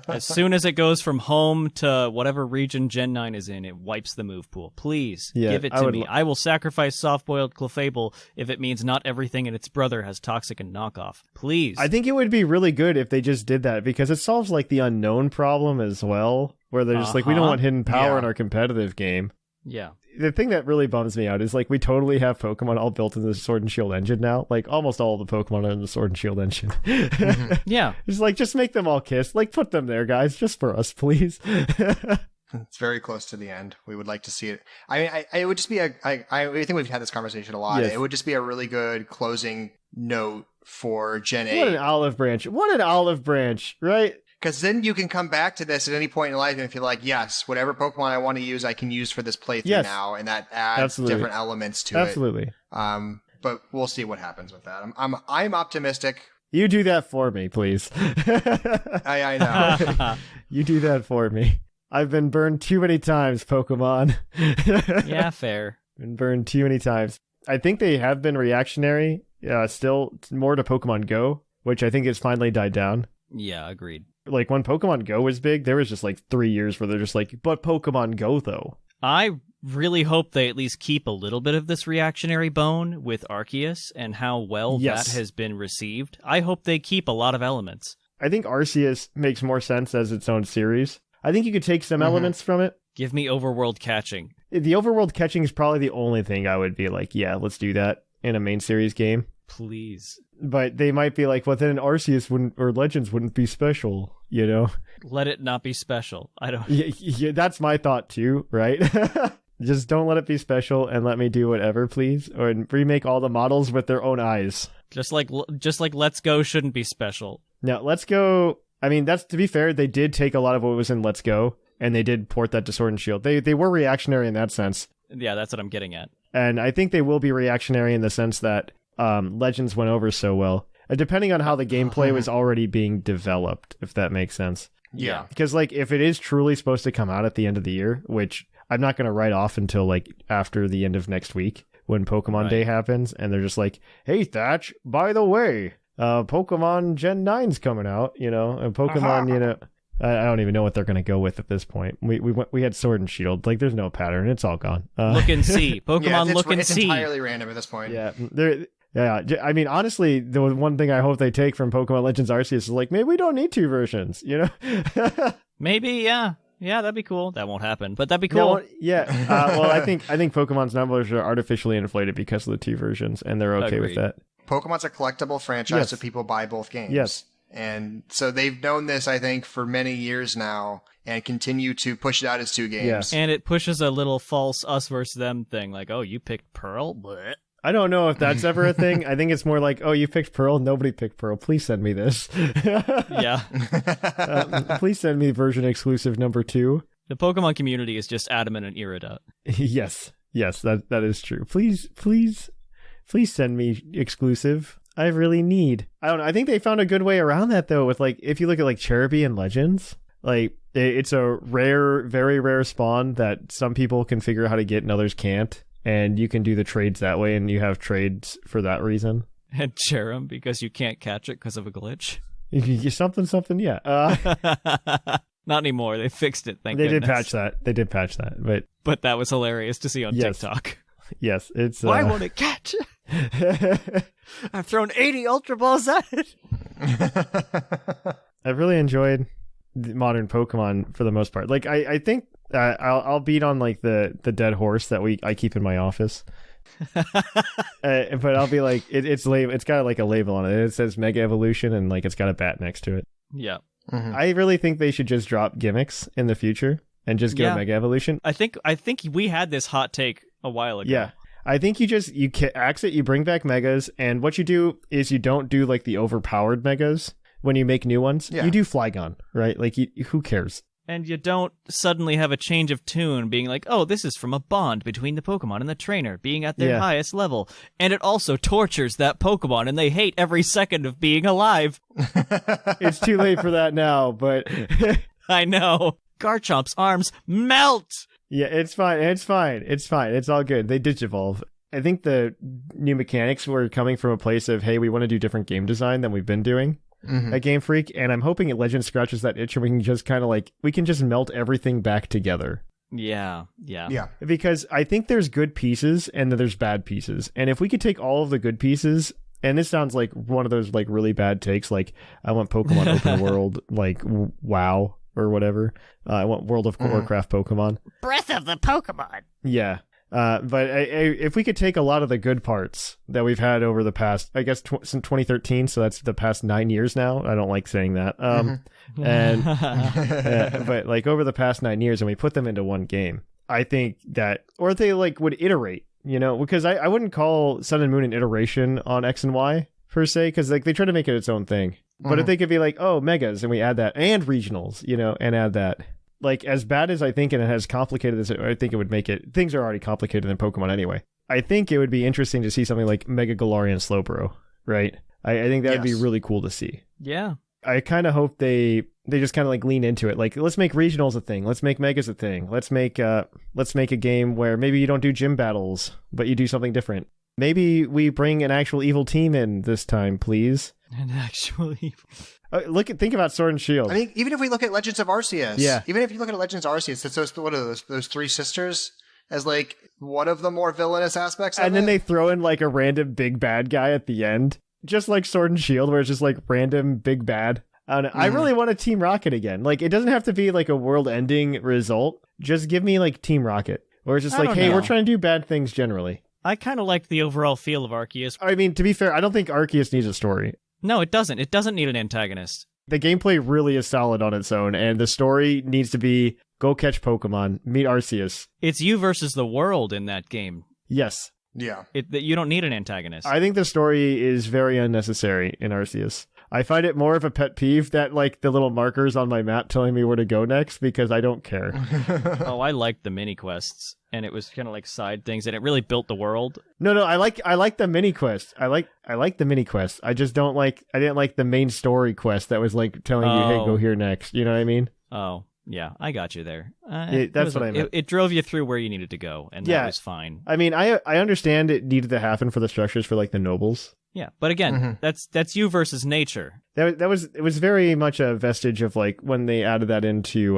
As soon as it goes from home to whatever region Gen 9 is in, it wipes the move pool. Please give it to me. I will sacrifice soft-boiled Clefable if it means not everything and its brother has toxic and knockoff. Please. I think it would be really good if they just did that, because it solves like the unknown problem as well, where they're just like, we don't want hidden power in our competitive game. Yeah. The thing that really bums me out is like we totally have Pokemon all built in the Sword and Shield engine now. Like almost all of the Pokemon are in the Sword and Shield engine. Yeah. It's like, just make them all kiss. Like put them there, guys, just for us, please. It's very close to the end. We would like to see it. I mean, it would just be I think we've had this conversation a lot. Yes. It would just be a really good closing note for Gen 8. What an olive branch, right? Because then you can come back to this at any point in life and feel like, yes, whatever Pokemon I want to use, I can use for this playthrough now, and that adds different elements to it. Absolutely. But we'll see what happens with that. I'm optimistic. You do that for me, please. I know. You do that for me. I've been burned too many times, Pokemon. Yeah, fair. Been burned too many times. I think they have been reactionary, still more to Pokemon Go, which I think has finally died down. Yeah, agreed. Like when Pokemon Go was big, there was just like 3 years where they're just like, but Pokemon Go though. I really hope they at least keep a little bit of this reactionary bone with Arceus and how well that has been received. I hope they keep a lot of elements. I think Arceus makes more sense as its own series. I think you could take some elements from it. Give me overworld catching. The overworld catching is probably the only thing I would be like, yeah, let's do that in a main series game. Please. But they might be like, well, then Arceus wouldn't, or Legends wouldn't be special, you know? Let it not be special. I don't... Yeah, that's my thought too, right? Just don't let it be special and let me do whatever, please. Or remake all the models with their own eyes. Just like Let's Go shouldn't be special. Now, Let's Go... I mean, that's, to be fair, they did take a lot of what was in Let's Go, and they did port that to Sword and Shield. They were reactionary in that sense. Yeah, that's what I'm getting at. And I think they will be reactionary in the sense that Legends went over so well, depending on how the gameplay was already being developed, if that makes sense. Yeah. Because, like, if it is truly supposed to come out at the end of the year, which I'm not going to write off until, like, after the end of next week, when Pokemon Day happens, and they're just like, hey, Thatch, by the way, Pokemon Gen 9's coming out, you know, and Pokemon, you know... I don't even know what they're going to go with at this point. We had Sword and Shield. Like, there's no pattern. It's all gone. Look and see. Pokemon look and see. It's entirely random at this point. Yeah. I mean, honestly, the one thing I hope they take from Pokemon Legends Arceus is like, maybe we don't need two versions, you know? Maybe, yeah. Yeah, that'd be cool. That won't happen, but that'd be cool. No, yeah. Well, I think Pokemon's numbers are artificially inflated because of the two versions, and they're okay with that. Pokemon's a collectible franchise, so people buy both games. Yes. And so they've known this, I think, for many years now, and continue to push it out as two games. Yes. And it pushes a little false us versus them thing, like, oh, you picked Pearl? Blech. I don't know if that's ever a thing. I think it's more like, oh, you picked Pearl. Nobody picked Pearl. Please send me this. Yeah. Please send me version exclusive number 2. The Pokemon community is just adamant and Iridot. Yes, that is true. Please send me exclusive. I really need. I don't know. I think they found a good way around that though. With like, if you look at like Cherubi and Legends, like it's a rare, very rare spawn that some people can figure out how to get and others can't. And you can do the trades that way, and you have trades for that reason. And Cherum, because you can't catch it because of a glitch. Something, yeah. Not anymore. They fixed it, thank goodness. They did patch that. But that was hilarious to see on TikTok. Yes, it's... Why won't it catch it? I've thrown 80 Ultra Balls at it. I've really enjoyed the modern Pokemon for the most part. Like, I think... I'll beat on like the dead horse that I keep in my office, but I'll be like it's got like a label on it. It says Mega Evolution and like it's got a bat next to it. Yeah, I really think they should just drop gimmicks in the future and just go Mega Evolution. I think we had this hot take a while ago. Yeah, I think you axe it, you bring back Megas, and what you do is you don't do like the overpowered Megas when you make new ones. Yeah. You do Flygon, right? Like who cares? And you don't suddenly have a change of tune being like, oh, this is from a bond between the Pokemon and the trainer being at their highest level. And it also tortures that Pokemon, and they hate every second of being alive. It's too late for that now, but... I know. Garchomp's arms melt! Yeah, it's fine. It's all good. They digivolve. I think the new mechanics were coming from a place of, hey, we want to do different game design than we've been doing. At Game Freak, and I'm hoping that Legend scratches that itch and we can just kind of like, we can just melt everything back together. Yeah. Because I think there's good pieces and then there's bad pieces. And if we could take all of the good pieces, and this sounds like one of those like really bad takes, like I want Pokemon open world, like WoW or whatever. I want World of Warcraft Pokemon. Breath of the Pokemon. Yeah. But if we could take a lot of the good parts that we've had over the past, I guess, since 2013, so that's the past 9 years now. I don't like saying that. But like over the past 9 years, and we put them into one game, I think that, or they like would iterate, because I wouldn't call Sun and Moon an iteration on X and Y per se, because like they try to make it its own thing. But if they could be like, oh, Megas, and we add that, and regionals, and add that. Like, as bad as I think and as complicated as I think it would make it, things are already complicated in Pokemon anyway. I think it would be interesting to see something like Mega Galarian Slowbro, right? I think that would be really cool to see. Yeah. I kind of hope they just kind of like lean into it. Like, let's make regionals a thing. Let's make Megas a thing. Let's make a game where maybe you don't do gym battles, but you do something different. Maybe we bring an actual evil team in this time, please. An actual evil... Think about Sword and Shield. I mean, even if we look at Legends of Arceus, yeah. Even if you look at Legends of Arceus, it's those three sisters as like one of the more villainous aspects of it. And then they throw in like a random big bad guy at the end, just like Sword and Shield, where it's just like random big bad. I don't know. I really want a Team Rocket again. Like, it doesn't have to be like a world-ending result. Just give me like Team Rocket, or it's just like, hey, we're trying to do bad things generally. I kind of liked the overall feel of Arceus. I mean, to be fair, I don't think Arceus needs a story. No, it doesn't. It doesn't need an antagonist. The gameplay really is solid on its own, and the story needs to be go catch Pokemon, meet Arceus. It's you versus the world in that game. Yes. Yeah. You don't need an antagonist. I think the story is very unnecessary in Arceus. I find it more of a pet peeve that like the little markers on my map telling me where to go next, because I don't care. Oh, I liked the mini quests, and it was kind of like side things, and it really built the world. No, I like the mini quests. I like the mini quests. I just don't like. I didn't like the main story quest that was like telling you, hey, go here next. You know what I mean? Oh, yeah, I got you there. That's what I meant. It drove you through where you needed to go, and that was fine. I mean, I understand it needed to happen for the structures for like the nobles. Yeah, but again, that's you versus nature. It was very much a vestige of like when they added that into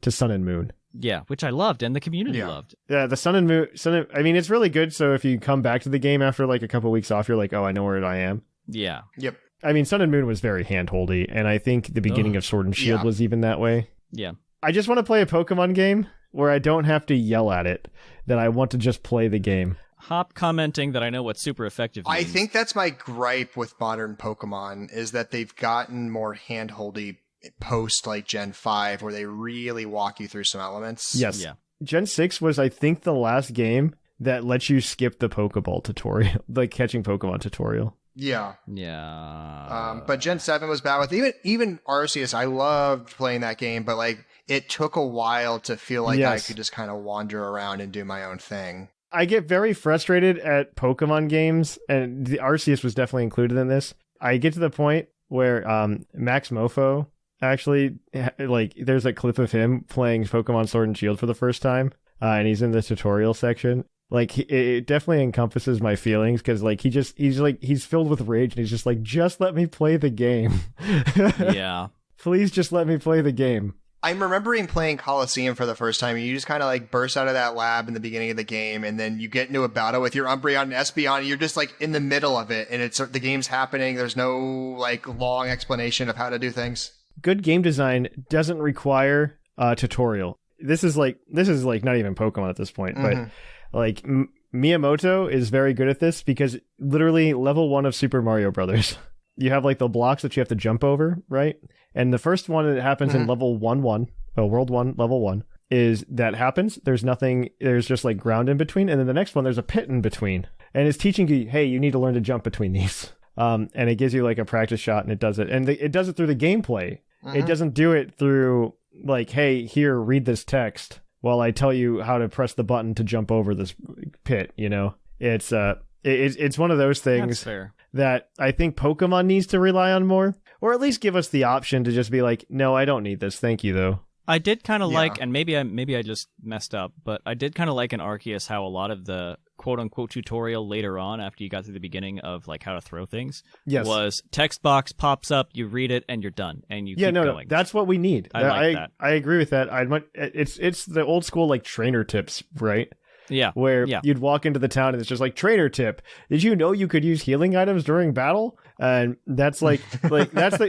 to Sun and Moon. Yeah, which I loved and the community loved. Yeah, the Sun and Moon. I mean, it's really good. So if you come back to the game after like a couple weeks off, you're like, oh, I know where I am. Yeah. Yep. I mean, Sun and Moon was very handholdy, and I think the beginning of Sword and Shield was even that way. Yeah. I just want to play a Pokemon game where I don't have to yell at it, that I want to just play the game. Hop commenting that I know what super effective means. I think that's my gripe with modern Pokemon, is that they've gotten more handholdy post like Gen 5, where they really walk you through some elements. Yes. Yeah. Gen 6 was, I think, the last game that lets you skip the Pokeball tutorial, the catching Pokemon tutorial. Yeah. Yeah. But Gen 7 was bad with even Arceus. I loved playing that game, but like it took a while to feel like I could just kind of wander around and do my own thing. I get very frustrated at Pokemon games, and the Arceus was definitely included in this. I get to the point where Max Mofo actually, like, there's a clip of him playing Pokemon Sword and Shield for the first time, and he's in the tutorial section. Like, it definitely encompasses my feelings, because, like, he's filled with rage, and he's just like, just let me play the game. Yeah. Please just let me play the game. I'm remembering playing Coliseum for the first time, and you just kind of like burst out of that lab in the beginning of the game, and then you get into a battle with your Umbreon and Espeon, and you're just like in the middle of it, and the game's happening. There's no like long explanation of how to do things. Good game design doesn't require a tutorial. This is like not even Pokemon at this point, but like Miyamoto is very good at this, because literally level 1 of Super Mario Brothers, you have like the blocks that you have to jump over, right? And the first one that happens in level 1-1, World 1, level 1, is that happens. There's nothing, there's just like ground in between. And then the next one, there's a pit in between. And it's teaching you, hey, you need to learn to jump between these. And it gives you like a practice shot, and it does it. And it does it through the gameplay. It doesn't do it through like, hey, here, read this text while I tell you how to press the button to jump over this pit, you know? It's one of those things that I think Pokemon needs to rely on more, or at least give us the option to just be like, no, I don't need this. Thank you, though. I did kind of like, and maybe I just messed up, but I did kind of like in Arceus how a lot of the quote-unquote tutorial later on, after you got to the beginning of like how to throw things, was text box pops up, you read it, and you're done, and you keep going. No, that's what we need. I like that. I agree with that. It's the old school like trainer tips, right? Yeah. Where you'd walk into the town and it's just like, trainer tip, did you know you could use healing items during battle? And that's that's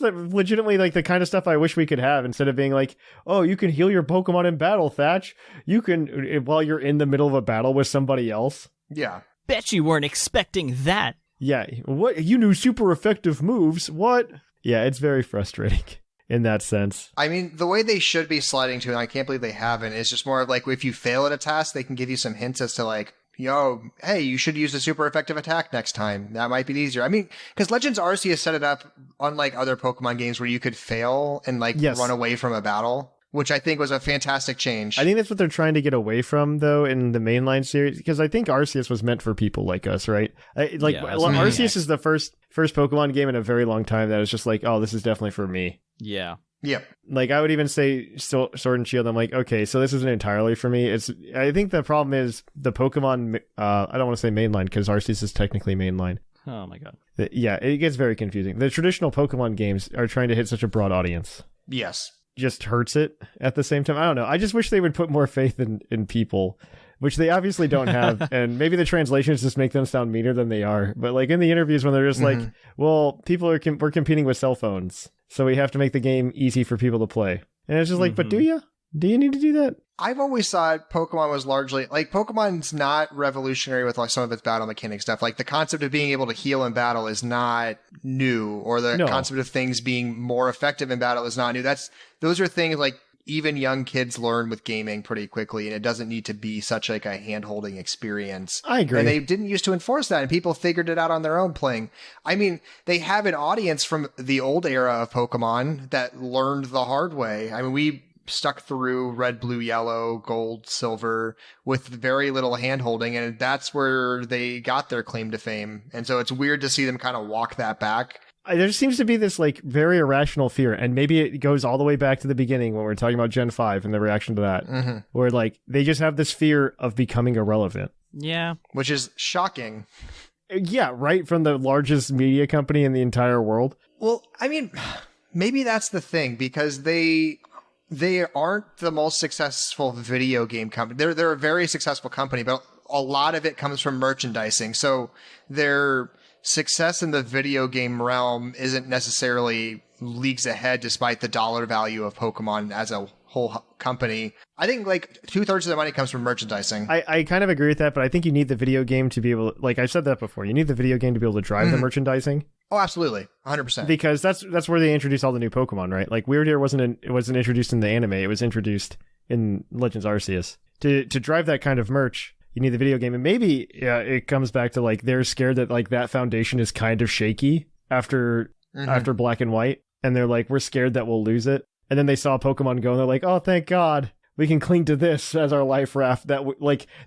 legitimately like the kind of stuff I wish we could have, instead of being like, oh, you can heal your Pokemon in battle, Thatch. You can, while you're in the middle of a battle with somebody else. Yeah. Bet you weren't expecting that. Yeah. What? You knew super effective moves. What? Yeah, it's very frustrating in that sense. I mean, the way they should be sliding to, and I can't believe they haven't, is just more of like, if you fail at a task, they can give you some hints as to like, yo, hey, you should use a super effective attack next time. That might be easier. I mean, because Legends Arceus set it up, unlike other Pokemon games, where you could fail and like run away from a battle, which I think was a fantastic change. I think that's what they're trying to get away from, though, in the mainline series, because I think Arceus was meant for people like us, right? Arceus is the first Pokemon game in a very long time that was just like, oh, this is definitely for me. Yeah. Yep. Like, I would even say Sword and Shield, I'm like, okay, so this isn't entirely for me. I think the problem is the Pokemon, I don't want to say mainline, because Arceus is technically mainline. Oh my god. Yeah, it gets very confusing. The traditional Pokemon games are trying to hit such a broad audience. Yes. Just hurts it at the same time. I don't know. I just wish they would put more faith in people, which they obviously don't have. And maybe the translations just make them sound meaner than they are. But like in the interviews when they're just like, well, we're competing with cell phones, so we have to make the game easy for people to play. And it's just like, but do you? Do you need to do that? I've always thought Pokemon was largely, like, Pokemon's not revolutionary with like some of its battle mechanic stuff. Like, the concept of being able to heal in battle is not new, or the concept of things being more effective in battle is not new. Those are things like even young kids learn with gaming pretty quickly, and it doesn't need to be such like a hand-holding experience. I agree. And they didn't used to enforce that, and people figured it out on their own playing. I mean, they have an audience from the old era of Pokemon that learned the hard way. I mean, we stuck through red, blue, yellow, gold, silver with very little hand-holding, and that's where they got their claim to fame. And so it's weird to see them kind of walk that back. There seems to be this like very irrational fear, and maybe it goes all the way back to the beginning when we're talking about Gen 5 and the reaction to that, where like they just have this fear of becoming irrelevant. Yeah. Which is shocking. Yeah, right, from the largest media company in the entire world. Well, I mean, maybe that's the thing, because they aren't the most successful video game company. They're a very successful company, but a lot of it comes from merchandising. So their success in the video game realm isn't necessarily leagues ahead despite the dollar value of Pokemon as a whole company. I think like 2/3 of the money comes from merchandising. I kind of agree with that, but I think you need the video game to be able to, like I said that before, you need the video game to be able to drive the merchandising. Oh, absolutely. 100%. Because that's where they introduced all the new Pokemon, right? Like Weird Ear wasn't introduced in the anime, it was introduced in Legends Arceus. To drive that kind of merch, you need the video game. And maybe it comes back to like they're scared that like that foundation is kind of shaky after Black and White, and they're like, we're scared that we'll lose it. And then they saw Pokemon Go and they're like, oh, thank God, we can cling to this as our life raft. That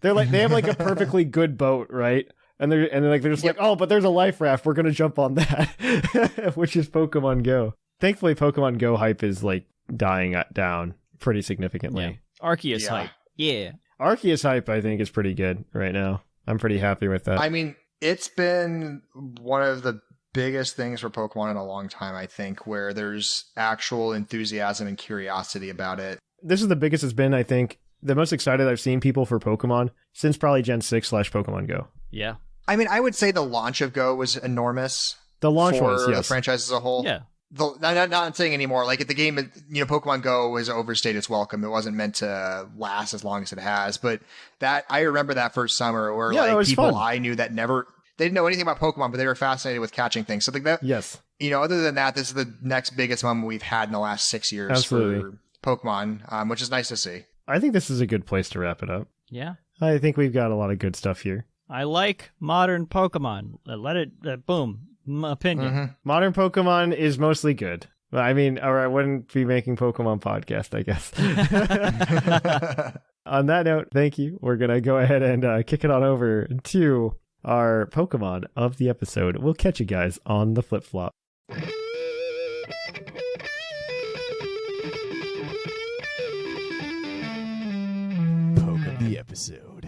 they have like a perfectly good boat, right? And they're just like, oh, but there's a life raft. We're gonna jump on that, which is Pokemon Go. Thankfully, Pokemon Go hype is like dying down pretty significantly. Yeah. Arceus hype, yeah. Arceus hype, I think, is pretty good right now. I'm pretty happy with that. I mean, it's been one of the biggest things for Pokemon in a long time, I think, where there's actual enthusiasm and curiosity about it. This is the biggest it's been, I think. The most excited I've seen people for Pokemon since probably Gen 6 / Pokemon Go. Yeah. I mean, I would say the launch of Go was enormous. The launch for was, yes. the franchise as a whole. Yeah. Not saying anymore. Like, the game, Pokemon Go has overstayed its welcome. It wasn't meant to last as long as it has. But I remember that first summer where people fun. I knew that they didn't know anything about Pokemon, but they were fascinated with catching things. So that, yes. Other than that, this is the next biggest moment we've had in the last 6 years for Pokemon, which is nice to see. I think this is a good place to wrap it up. Yeah. I think we've got a lot of good stuff here. I like modern Pokemon. Let it, boom, opinion. Mm-hmm. Modern Pokemon is mostly good. I mean, or I wouldn't be making Pokemon podcast, I guess. On that note, thank you. We're going to go ahead and kick it on over to our Pokemon of the episode. We'll catch you guys on the flip-flop. The episode.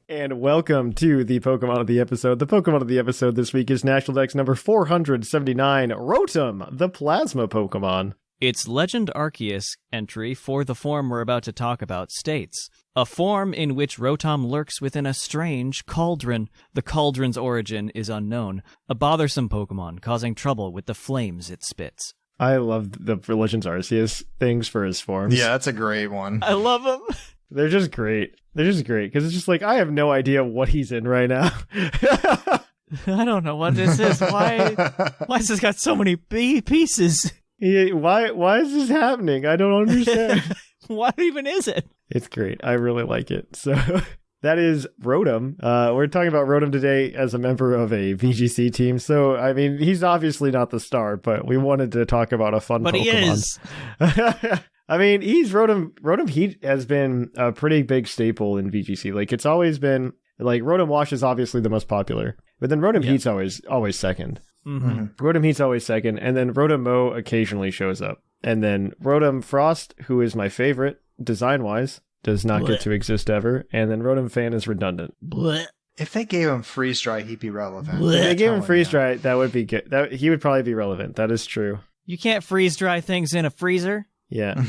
And welcome to the Pokemon of the episode. The Pokemon of the episode this week is National Dex number 479, Rotom, the Plasma Pokemon. Its Legend Arceus entry for the form we're about to talk about states, a form in which Rotom lurks within a strange cauldron. The cauldron's origin is unknown, a bothersome Pokemon causing trouble with the flames it spits. I love the Legends Arceus things for his forms. Yeah, that's a great one. I love them. They're just great. Because it's just like, I have no idea what he's in right now. I don't know what this is. Why has this got so many pieces? Why is this happening? I don't understand. What even is it? It's great. I really like it. So that is Rotom. We're talking about Rotom today as a member of a VGC team. So, I mean, he's obviously not the star, but we wanted to talk about a fun Pokemon. But he is. I mean, he's Rotom Heat has been a pretty big staple in VGC. Like, it's always been, like, Rotom Wash is obviously the most popular, but then Rotom Heat's always second. Mm-hmm. Rotom Heat's always second, and then Rotom Mow occasionally shows up. And then Rotom Frost, who is my favorite, design-wise, does not get to exist ever. And then Rotom Fan is redundant. If they gave him Freeze Dry, he'd be relevant. If they gave him Freeze Dry, that would be good. He would probably be relevant. That is true. You can't freeze dry things in a freezer. Yeah.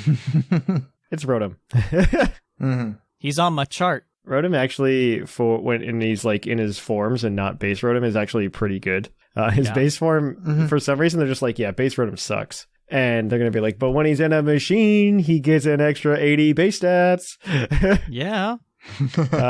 It's Rotom. Mm-hmm. He's on my chart. Rotom actually, for when he's like in his forms and not base Rotom, is actually pretty good. His base form, for some reason, they're just like, yeah, base Rotom sucks. And they're going to be like, but when he's in a machine, he gets an extra 80 base stats. Yeah.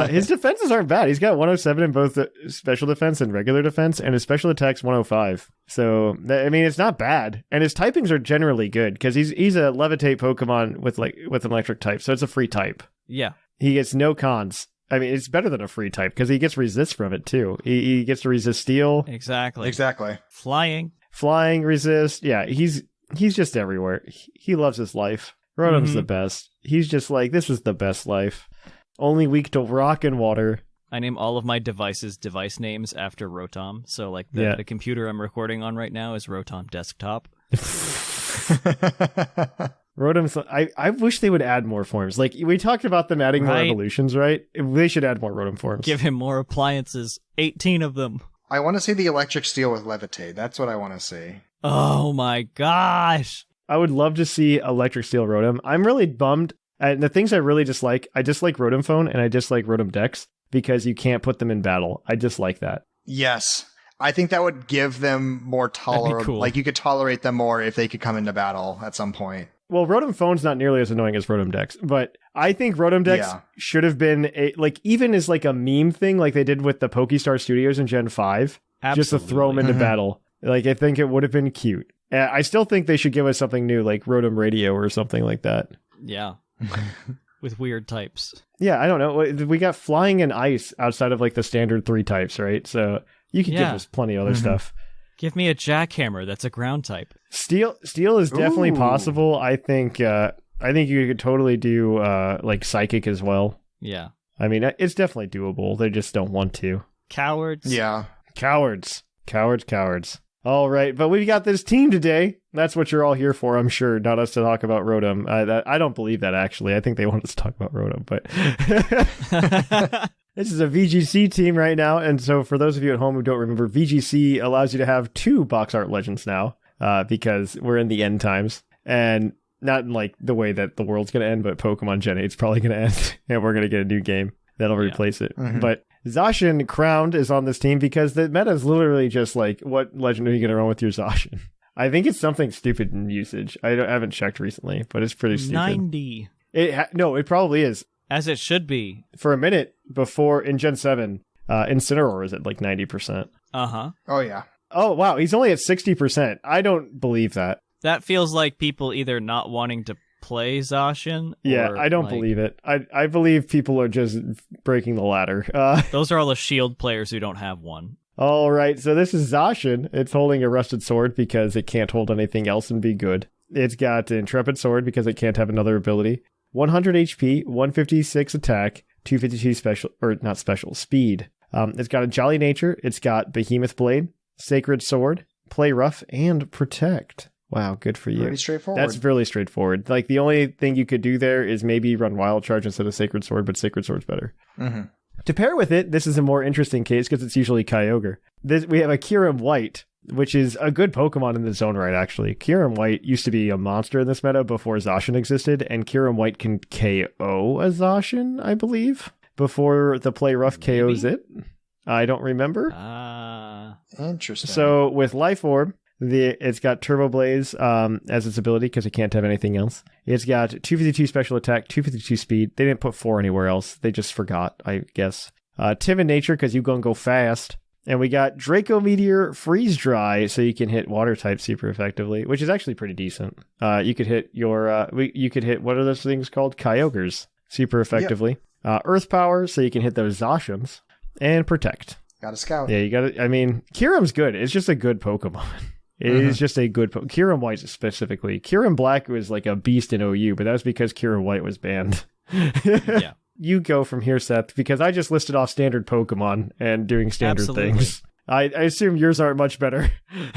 His defenses aren't bad. He's got 107 in both the special defense and regular defense, and his special attack's 105. So, I mean, it's not bad. And his typings are generally good, because he's a levitate Pokemon with an electric type, so it's a free type. Yeah. He gets no cons. I mean, it's better than a free type, because he gets resist from it, too. He gets to resist steel. Exactly. Flying, resist. Yeah, he's just everywhere. He loves his life. Rotom's the best. He's just like, this is the best life. Only weak to rock and water. I name all of my devices device names after Rotom. So, like, the computer I'm recording on right now is Rotom Desktop. Rotom's... I wish they would add more forms. Like, we talked about them adding more evolutions, right? They should add more Rotom forms. Give him more appliances. 18 of them. I want to see the electric steel with levitate. That's what I want to see. Oh my gosh. I would love to see electric steel Rotom. I'm really bummed. And the things I really dislike Rotom Phone and I dislike Rotom Dex because you can't put them in battle. I dislike that. Yes. I think that would give them more tolerable. Cool. Like, you could tolerate them more if they could come into battle at some point. Well, Rotom Phone's not nearly as annoying as Rotom Dex, but I think Rotom Dex should have been even as like a meme thing, like they did with the Pokestar Studios in Gen 5, just to throw them into battle. Like, I think it would have been cute. I still think they should give us something new, like Rotom Radio or something like that. Yeah. With weird types. Yeah, I don't know. We got Flying and Ice outside of like the standard 3 types, right? So you could give us plenty of other stuff. Give me a Jackhammer. That's a ground type. Steel is definitely possible. I think you could totally do like Psychic as well. Yeah. I mean, it's definitely doable. They just don't want to. Cowards. Yeah. Cowards. All right, but we've got this team today. That's what you're all here for, I'm sure. Not us to talk about Rotom. I don't believe that, actually. I think they want us to talk about Rotom, but this is a VGC team right now. And so for those of you at home who don't remember, VGC allows you to have 2 box art legends now because we're in the end times. And not in like the way that the world's going to end, but Pokemon Gen 8 is probably going to end and we're going to get a new game that'll replace it. But Zacian Crowned is on this team because the meta is literally just like, what legend are you going to run with your Zacian? I think it's something stupid in usage. I haven't checked recently, but it's pretty stupid. 90. No, it probably is. As it should be. For a minute before in Gen 7, Incineroar is at like 90%. Uh-huh. Oh, yeah. Oh, wow. He's only at 60%. I don't believe that. That feels like people either not wanting to play Zacian. Yeah, I don't believe it. I believe people are just breaking the ladder. Those are all the shield players who don't have one. All right, so this is Zacian. It's holding a Rusted Sword because it can't hold anything else and be good. It's got Intrepid Sword because it can't have another ability. 100 HP, 156 attack, 252 speed. It's got a Jolly Nature. It's got Behemoth Blade, Sacred Sword, Play Rough, and Protect. Wow, good for you. Pretty straightforward. That's really straightforward. Like, the only thing you could do there is maybe run Wild Charge instead of Sacred Sword, but Sacred Sword's better. To pair with it, this is a more interesting case because it's usually Kyogre. We have a Kyurem White, which is a good Pokemon in its own right, actually. Kyurem White used to be a monster in this meta before Zacian existed, and Kyurem White can KO a Zacian, I believe, before the Play Rough KOs it. I don't remember. Interesting. So with Life Orb, it's got Turbo Blaze as its ability because it can't have anything else. It's got 252 special attack, 252 speed. They didn't put 4 anywhere else. They just forgot, I guess. Timid Nature because you gonna go fast. And we got Draco Meteor Freeze Dry so you can hit water type super effectively, which is actually pretty decent. You could hit what are those things called? Kyogres super effectively. Yep. Earth Power so you can hit those Zacians. And Protect. Got a Scout. Yeah, you got to. I mean, Kyurem's good. It's just a good Pokemon. It is just a good Kyurem White specifically. Kyurem Black was like a beast in OU, but that was because Kyurem White was banned. Yeah. You go from here, Seth, because I just listed off standard Pokemon and doing standard things. I assume yours aren't much better.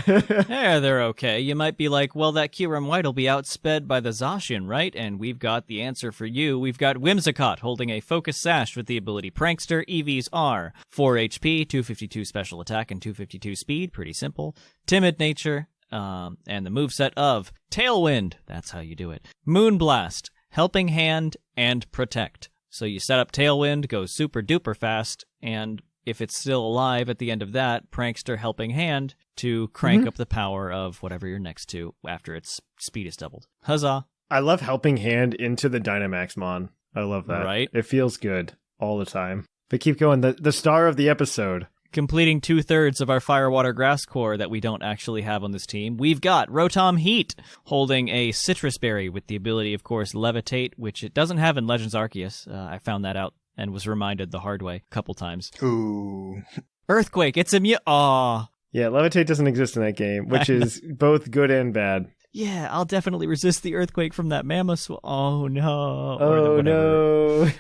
Yeah, they're okay. You might be like, well, that Kyurem White will be outsped by the Zacian, right? And we've got the answer for you. We've got Whimsicott holding a Focus Sash with the ability Prankster. EVs are 4 HP, 252 special attack, and 252 speed. Pretty simple. Timid Nature, and the moveset of Tailwind. That's how you do it. Moonblast, Helping Hand, and Protect. So you set up Tailwind, goes super duper fast, and if it's still alive at the end of that, Prankster Helping Hand to crank up the power of whatever you're next to after its speed is doubled. Huzzah. I love Helping Hand into the Dynamax Mon. I love that. Right? It feels good all the time. But keep going. The star of the episode. Completing 2/3 of our Fire, Water, Grass core that we don't actually have on this team, we've got Rotom Heat, holding a Citrus Berry with the ability, of course, Levitate, which it doesn't have in Legends Arceus. I found that out and was reminded the hard way a couple times. Ooh. Earthquake, it's immune. Aw. Yeah, Levitate doesn't exist in that game, which is both good and bad. Yeah, I'll definitely resist the Earthquake from that Mammoth. Oh, no. Oh, no.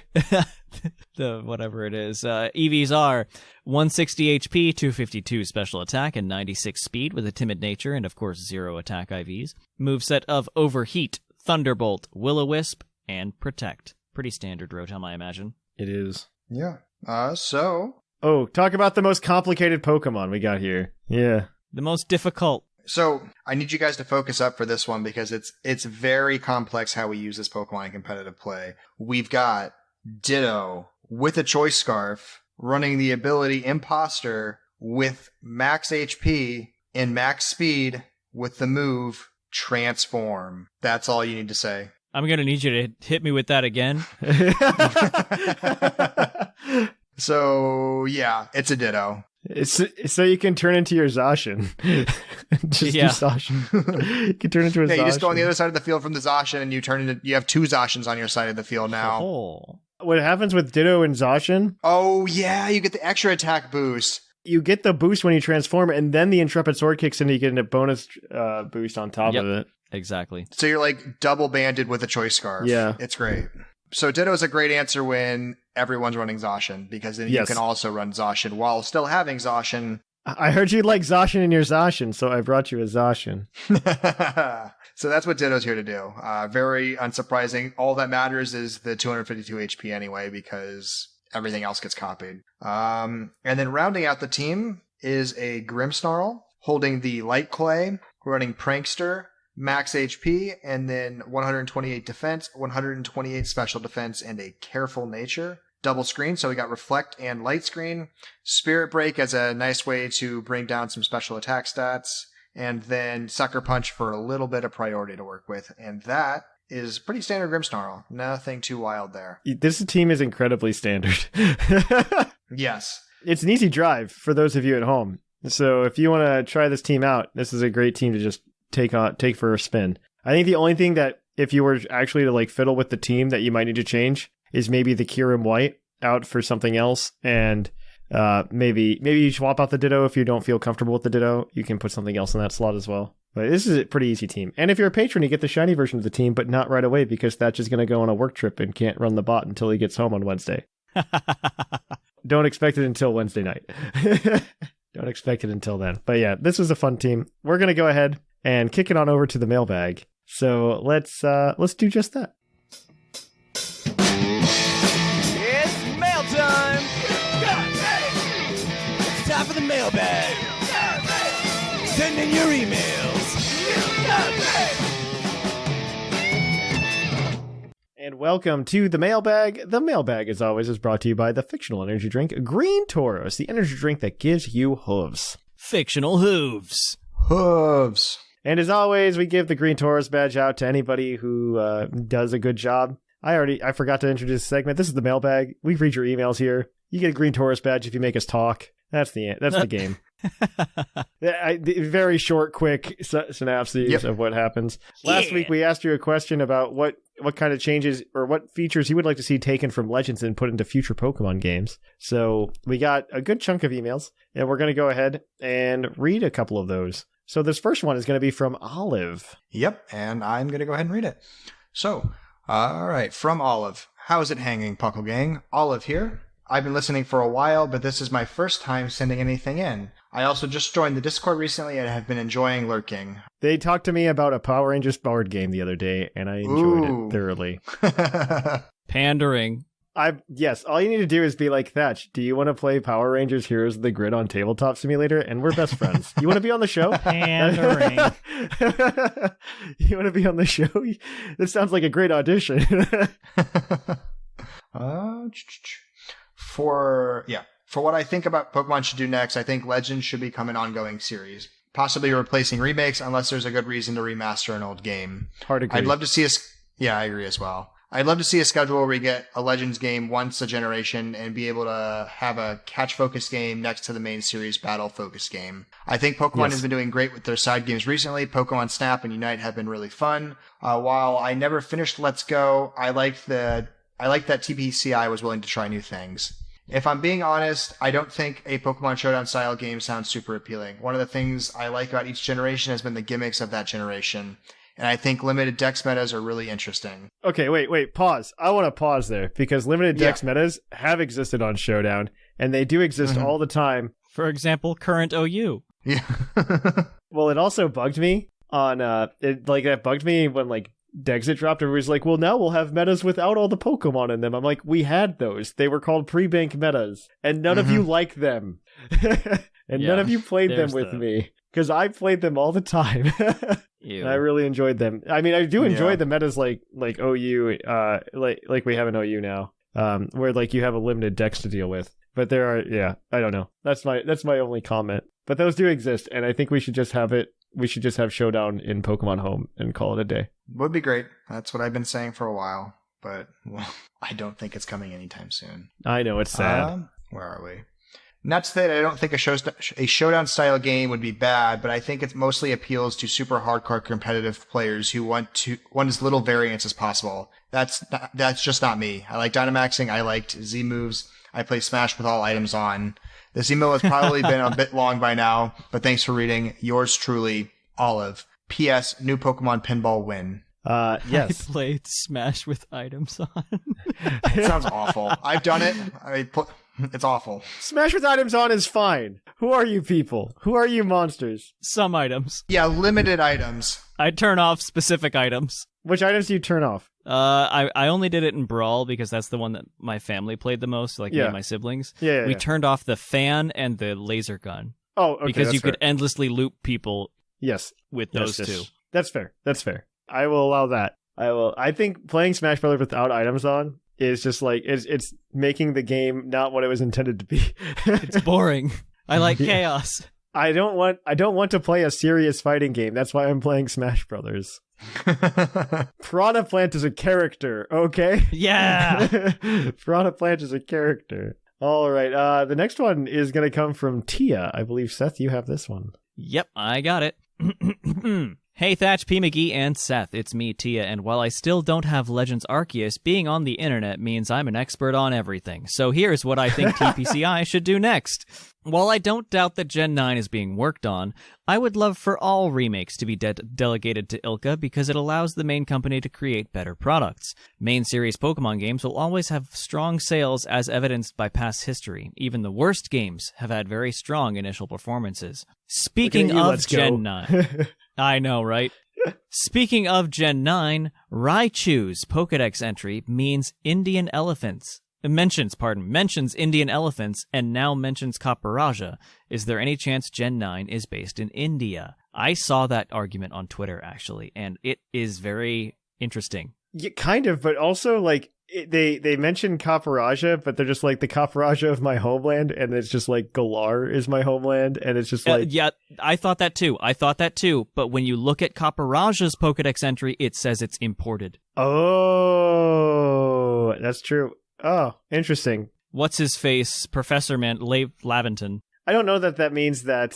The whatever it is. EVs are 160 HP, 252 special attack, and 96 speed with a Timid Nature, and of course 0 attack IVs. Moveset of Overheat, Thunderbolt, Will-O-Wisp, and Protect. Pretty standard Rotom, I imagine. It is. Yeah. So. Oh, talk about the most complicated Pokemon we got here. Yeah. The most difficult. So I need you guys to focus up for this one because it's very complex how we use this Pokemon in competitive play. We've got Ditto with a Choice Scarf running the ability Imposter with max HP and max speed with the move Transform. That's all you need to say. I'm going to need you to hit me with that again. So, yeah, it's a Ditto. It's so you can turn into your Zacian. Just do Zacian. You can turn into a Zacian. You just go on the other side of the field from the Zacian, and you have 2 Zacians on your side of the field now. Oh. What happens with Ditto and Zacian? Oh, yeah, you get the extra attack boost. You get the boost when you transform, and then the Intrepid Sword kicks in, and you get a bonus boost on top of it. Exactly. So you're like double banded with a Choice Scarf. Yeah. It's great. So Ditto is a great answer when everyone's running Zacian, because then you can also run Zacian while still having Zacian. I heard you like Zacian in your Zacian, so I brought you a Zacian. So that's what Ditto's here to do. Very unsurprising. All that matters is the 252 HP anyway, because everything else gets copied. And then rounding out the team is a Grimmsnarl, holding the Light Clay, running Prankster, max HP, and then 128 defense, 128 special defense, and a Careful Nature. Double screen, so we got Reflect and Light Screen. Spirit Break as a nice way to bring down some special attack stats. And then Sucker Punch for a little bit of priority to work with. And that is pretty standard Grimmsnarl. Nothing too wild there. This team is incredibly standard. Yes. It's an easy drive for those of you at home. So if you want to try this team out, this is a great team to just take for a spin. I think the only thing that if you were actually to like fiddle with the team that you might need to change is maybe the Kyurem White out for something else, and maybe you swap out the Ditto if you don't feel comfortable with the Ditto. You can put something else in that slot as well. But this is a pretty easy team. And if you're a patron, you get the shiny version of the team, but not right away because Thatch is going to go on a work trip and can't run the bot until he gets home on Wednesday. Don't expect it until Wednesday night. Don't expect it until then. But yeah, this was a fun team. We're going to go ahead and kick it on over to the mailbag. So let's do just that. It's mail time! It's time for the mailbag! Send in your emails! And welcome to the mailbag. The mailbag, as always, is brought to you by the fictional energy drink Green Tauros, the energy drink that gives you hooves. Fictional hooves. Hooves. And as always, we give the Green Tauros badge out to anybody who does a good job. I forgot to introduce the segment. This is the mailbag. We read your emails here. You get a Green Tauros badge if you make us talk. That's the game. Very short, quick synopses of what happens. Last week we asked you a question about what kind of changes or what features you would like to see taken from Legends and put into future Pokemon games. So we got a good chunk of emails, and we're going to go ahead and read a couple of those. So this first one is going to be from Olive. Yep, and I'm going to go ahead and read it. So, all right, from Olive. How's it hanging, Puckle Gang? Olive here. I've been listening for a while, but this is my first time sending anything in. I also just joined the Discord recently and have been enjoying lurking. They talked to me about a Power Rangers board game the other day, and I enjoyed it thoroughly. Pandering. Yes, all you need to do is be like, Thatch, do you want to play Power Rangers Heroes of the Grid on Tabletop Simulator? And we're best friends. You want to be on the show? Pandering. You want to be on the show? This sounds like a great audition. For what I think about Pokemon should do next, I think Legends should become an ongoing series. Possibly replacing remakes unless there's a good reason to remaster an old game. Hard agree. I'd love to see I agree as well. I'd love to see a schedule where we get a Legends game once a generation and be able to have a catch focus game next to the main series battle focus game. I think Pokemon has been doing great with their side games recently. Pokemon Snap and Unite have been really fun. While I never finished Let's Go, I like that TPCI was willing to try new things. If I'm being honest, I don't think a Pokemon Showdown style game sounds super appealing. One of the things I like about each generation has been the gimmicks of that generation. And I think limited dex metas are really interesting. Okay, wait, pause. I want to pause there because limited dex metas have existed on Showdown, and they do exist all the time. For example, current OU. Yeah. Well, it also bugged me on that bugged me when Dexit dropped. Everybody's like, well, now we'll have metas without all the Pokemon in them. I'm like, we had those. They were called pre-bank metas, and none of you like them. And none of you played them with me. Because I played them all the time. And I really enjoyed them. I mean, I do enjoy the metas like OU, like we have an OU now, where you have a limited dex to deal with. But there are, yeah, I don't know. That's my only comment. But those do exist, and I think we should just have it. We should just have Showdown in Pokemon Home and call it a day. Would be great. That's what I've been saying for a while, but well, I don't think it's coming anytime soon. I know, it's sad. Where are we? Not to say that I don't think a Showdown style game would be bad, but I think it mostly appeals to super hardcore competitive players who want as little variance as possible. That's just not me. I like Dynamaxing. I liked Z moves. I play Smash with all items on. This email has probably been a bit long by now, but thanks for reading. Yours truly, Olive. P.S. New Pokemon Pinball win. Yes. I played Smash with items on. It sounds awful. I've done it. It's awful. Smash with items on is fine. Who are you people? Who are you monsters? Some items. Yeah, limited items. I turn off specific items. Which items do you turn off? I only did it in Brawl because that's the one that my family played the most, like me and my siblings. We turned off the fan and the laser gun. Oh, okay. Because you could endlessly loop people. Yes. With those two. That's fair. I will allow that. I think playing Smash Brothers without items on is just like it's making the game not what it was intended to be. It's boring. I like chaos. I don't want to play a serious fighting game. That's why I'm playing Smash Brothers. Piranha Plant is a character, okay? Yeah. Piranha Plant is a character. All right. The next one is going to come from Tia. I believe, Seth, you have this one. Yep, I got it. Hey Thatch, P. Mcgee, and Seth, it's me, Tia, and while I still don't have Legends Arceus, being on the internet means I'm an expert on everything. So here's what I think TPCI should do next. While I don't doubt that Gen 9 is being worked on, I would love for all remakes to be delegated to ILCA because it allows the main company to create better products. Main series Pokemon games will always have strong sales as evidenced by past history. Even the worst games have had very strong initial performances. Speaking of Gen 9... I know, right? Speaking of Gen 9, Raichu's Pokedex entry means Indian elephants. Mentions Indian elephants and now mentions Kaparaja. Is there any chance Gen 9 is based in India? I saw that argument on Twitter, actually, and it is very interesting. Yeah, kind of, but also, like, they mention Kaparaja, but they're just like the Kaparaja of my homeland, and it's just like Galar is my homeland, and it's just like... yeah, I thought that too, but when you look at Kaparaja's Pokedex entry, it says it's imported. Oh, that's true. Oh, interesting. What's his face? Professor Laventon. I don't know that means that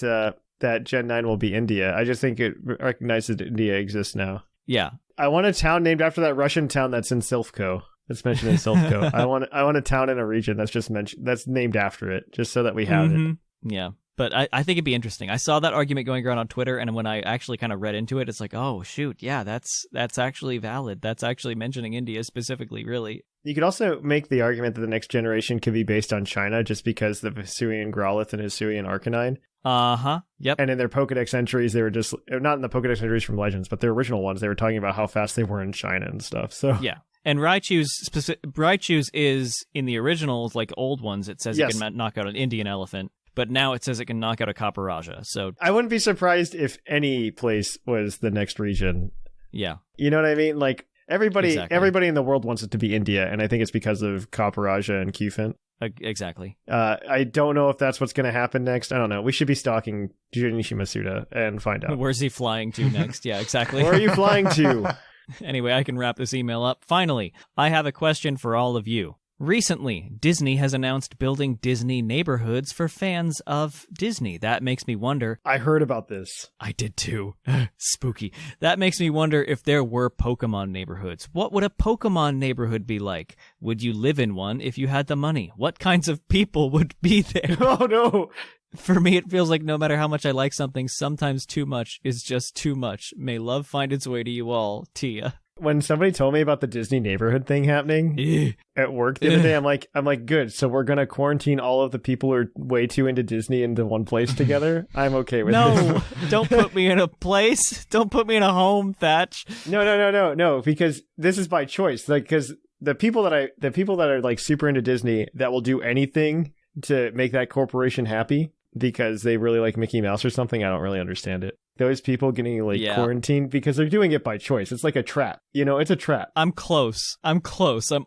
that Gen 9 will be India. I just think it recognizes that India exists now. Yeah. I want a town named after that Russian town that's in Silphco. That's mentioned in Silphco. I want a town in a region that's named after it, just so that we have it. Yeah. But I think it'd be interesting. I saw that argument going around on Twitter, and when I actually kind of read into it, it's like, oh, shoot, yeah, that's actually valid. That's actually mentioning India specifically, really. You could also make the argument that the next generation could be based on China just because the Hisuian Growlithe and Hisuian Arcanine. Uh-huh, yep. And in their Pokedex entries, they were just, not in the Pokedex entries from Legends, but their original ones, they were talking about how fast they were in China and stuff, so... Yeah. And Raichu's is, in the originals, like old ones, it says it can knock out an Indian elephant. But now it says it can knock out a Kaparaja, so... I wouldn't be surprised if any place was the next region. Yeah. You know what I mean? Like, everybody in the world wants it to be India, and I think it's because of Kaparaja and Qfint. Exactly. I don't know if that's what's going to happen next. I don't know. We should be stalking Junichi Masuda and find out. Where's he flying to next? Yeah, exactly. Where are you flying to? Anyway, I can wrap this email up. Finally, I have a question for all of you. Recently, Disney has announced building Disney neighborhoods for fans of Disney. That makes me wonder... I heard about this. I did too. Spooky. That makes me wonder if there were Pokemon neighborhoods. What would a Pokemon neighborhood be like? Would you live in one if you had the money? What kinds of people would be there? Oh, no! For me, it feels like no matter how much I like something, sometimes too much is just too much. May love find its way to you all, Tia. When somebody told me about the Disney neighborhood thing happening at work the other day, I'm like, good. So we're going to quarantine all of the people who are way too into Disney into one place together. I'm okay with this. No, don't put me in a place. Don't put me in a home, Thatch. No, because this is by choice. Like, because the people that are like super into Disney that will do anything to make that corporation happy because they really like Mickey Mouse or something, I don't really understand it. those people getting like quarantined because they're doing it by choice. It's like a trap. It's a trap. I'm close. I'm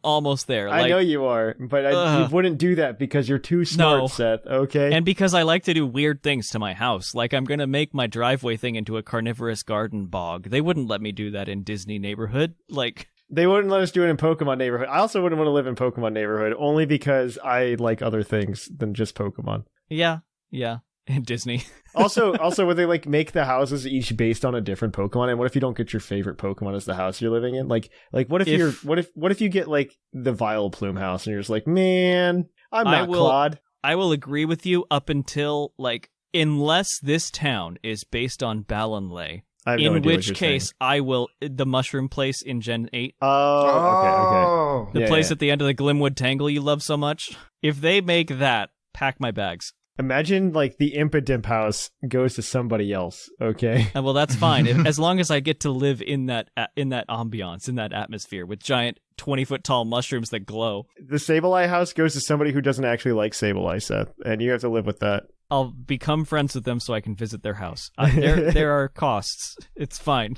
almost there. I know you are, but you wouldn't do that because you're too smart, Seth. Okay. And because I like to do weird things to my house. Like I'm going to make my driveway thing into a carnivorous garden bog. They wouldn't let me do that in Disney neighborhood. Like... They wouldn't let us do it in Pokemon neighborhood. I also wouldn't want to live in Pokemon neighborhood only because I like other things than just Pokemon. Yeah. In Disney. also, would they like make the houses each based on a different Pokemon? And what if you don't get your favorite Pokemon as the house you're living in? Like what if you get like the Vileplume house and you're just like, man, I'm not Claude. I will agree with you up until like unless this town is based on Balonlay. In which case, I will the mushroom place in Gen 8. Oh, okay. The place at the end of the Glimwood Tangle you love so much. If they make that, pack my bags. Imagine like the Impidimp house goes to somebody else. Okay. Well, that's fine as long as I get to live in that ambiance, in that atmosphere with giant 20-foot tall mushrooms that glow. The Sableye house goes to somebody who doesn't actually like Sableye, Seth, and you have to live with that. I'll become friends with them so I can visit their house. There are costs. It's fine.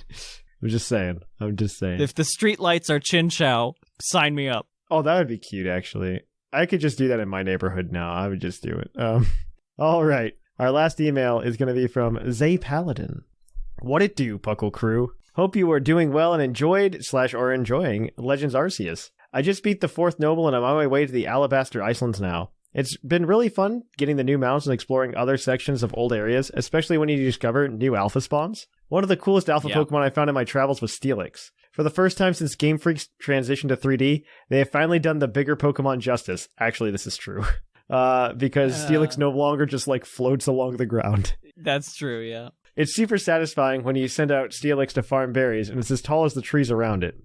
I'm just saying. If the street lights are Chin Chow, sign me up. Oh, that would be cute, actually. I could just do that in my neighborhood now. I would just do it. All right. Our last email is going to be from Zay Paladin. What it do, Puckle crew? Hope you are doing well and enjoyed/are enjoying Legends Arceus. I just beat the 4th Noble and I'm on my way to the Alabaster Islands now. It's been really fun getting the new mounts and exploring other sections of old areas, especially when you discover new alpha spawns. One of the coolest alpha Pokemon I found in my travels was Steelix. For the first time since Game Freak's transition to 3D, they have finally done the bigger Pokemon justice. Actually, this is true. Because Steelix no longer just like floats along the ground. That's true, yeah. It's super satisfying when you send out Steelix to farm berries, and it's as tall as the trees around it.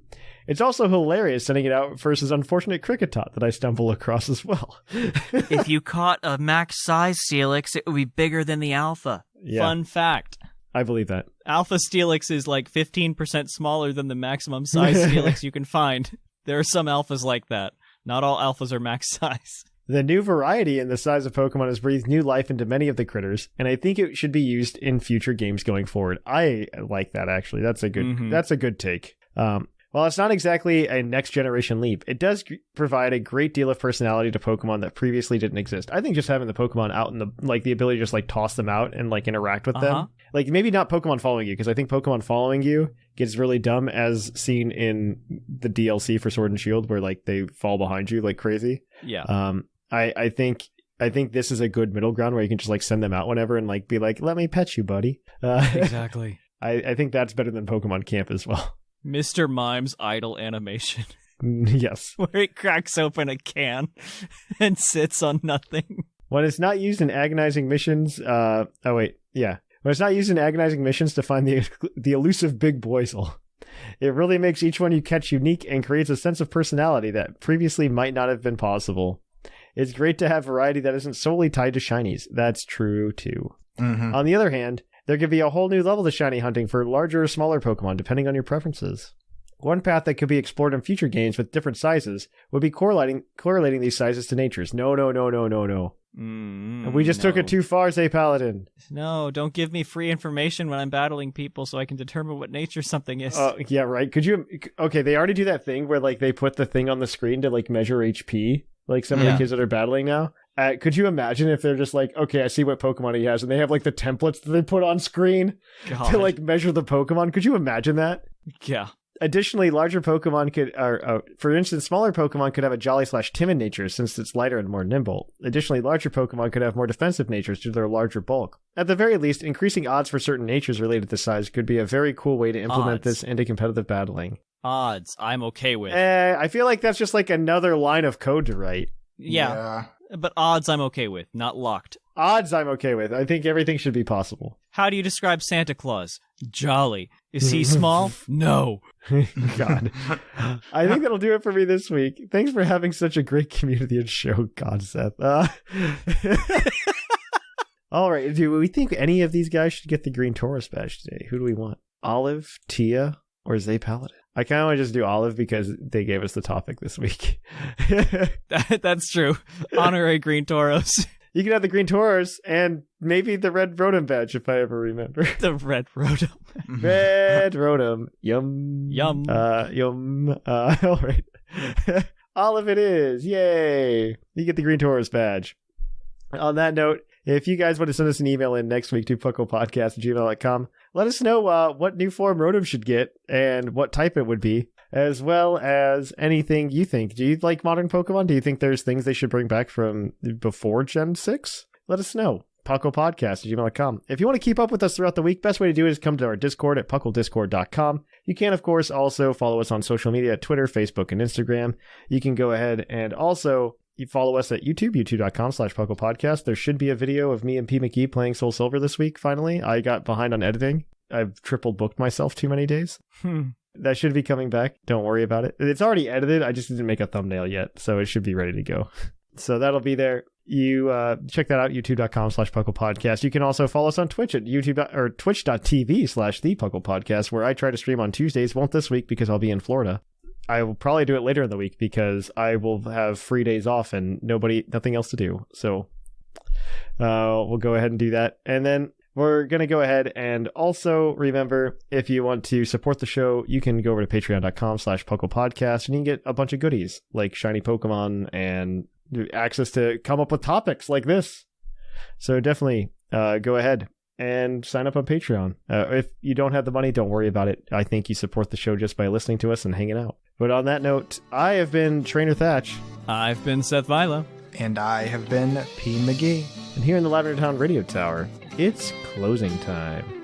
It's also hilarious sending it out versus unfortunate Kricketot that I stumble across as well. If you caught a max size Steelix, it would be bigger than the alpha. Yeah. Fun fact. I believe that. Alpha Steelix is like 15% smaller than the maximum size Steelix you can find. There are some alphas like that. Not all alphas are max size. The new variety in the size of Pokemon has breathed new life into many of the critters, and I think it should be used in future games going forward. I like that, actually. That's a good take. While it's not exactly a next-generation leap, it does provide a great deal of personality to Pokemon that previously didn't exist. I think just having the Pokemon out and the ability to just like toss them out and like interact with them, like maybe not Pokemon following you, because I think Pokemon following you gets really dumb as seen in the DLC for Sword and Shield, where like they fall behind you like crazy. Yeah. I think this is a good middle ground where you can just like send them out whenever and like be like, let me pet you, buddy. Exactly. I think that's better than Pokemon Camp as well. Mr. Mime's idle animation. Yes. Where he cracks open a can and sits on nothing. When it's not used in agonizing missions, when it's not used in agonizing missions to find the elusive Big Boizel. It really makes each one you catch unique and creates a sense of personality that previously might not have been possible. It's great to have variety that isn't solely tied to shinies. That's true, too. Mm-hmm. On the other hand, there could be a whole new level to shiny hunting for larger or smaller Pokemon, depending on your preferences. One path that could be explored in future games with different sizes would be correlating these sizes to natures. No. We just took it too far, Zay Paladin. No, don't give me free information when I'm battling people so I can determine what nature something is. Yeah, right. Okay, they already do that thing where like they put the thing on the screen to like measure HP, like some of the kids that are battling now. Could you imagine if they're just like, okay, I see what Pokemon he has, and they have like the templates that they put on screen to like measure the Pokemon? Could you imagine that? Yeah. Additionally, larger Pokemon for instance, smaller Pokemon could have a jolly/timid nature since it's lighter and more nimble. Additionally, larger Pokemon could have more defensive natures due to their larger bulk. At the very least, increasing odds for certain natures related to size could be a very cool way to implement this into competitive battling. Odds, I'm okay with. I feel like that's just like another line of code to write. Yeah. But odds I'm okay with, not locked. Odds I'm okay with. I think everything should be possible. How do you describe Santa Claus? Jolly. Is he small? No. God. I think that'll do it for me this week. Thanks for having such a great community and show, God, Seth. All right. Do we think any of these guys should get the Green Taurus badge today? Who do we want? Olive, Tia, or Zay Paladin? I kind of want to just do Olive because they gave us the topic this week. That's true. Honorary Green Tauros. You can have the green Taurus and maybe the red Rotom badge if I ever remember. The red Rotom. Red Rotom. Yum. Yum. Yum. All right. All of it is. Yay. You get the green Taurus badge. On that note, if you guys want to send us an email in next week to pucklepodcast@gmail.com, let us know what new form Rotom should get and what type it would be, as well as anything you think. Do you like modern Pokemon? Do you think there's things they should bring back from before Gen 6? Let us know. PucklePodcast@gmail.com. If you want to keep up with us throughout the week, best way to do it is come to our Discord at pucklediscord.com. You can, of course, also follow us on social media at Twitter, Facebook, and Instagram. You can go ahead and also you follow us at YouTube, youtube.com/PucklePodcast. There should be a video of me and P. Mcgee playing Soul Silver this week, finally. I got behind on editing. I've triple booked myself too many days. That should be coming back. Don't worry about it. It's already edited. I just didn't make a thumbnail yet, so it should be ready to go. So that'll be there. You check that out, youtube.com/PucklePodcast. You can also follow us on Twitch at twitch.tv/ThePucklePodcast, where I try to stream on Tuesdays. Won't this week because I'll be in Florida. I will probably do it later in the week because I will have free days off and nothing else to do. So we'll go ahead and do that. And then we're going to go ahead and also remember, if you want to support the show, you can go over to patreon.com/PucklePodcast and you can get a bunch of goodies like shiny Pokemon and access to come up with topics like this. So definitely go ahead and sign up on Patreon. If you don't have the money, don't worry about it. I think you support the show just by listening to us and hanging out. But on that note, I have been Trainer Thatch. I've been Seth Vilo. And I have been P. Mcgee. And here in the Lavender Town Radio Tower, it's closing time.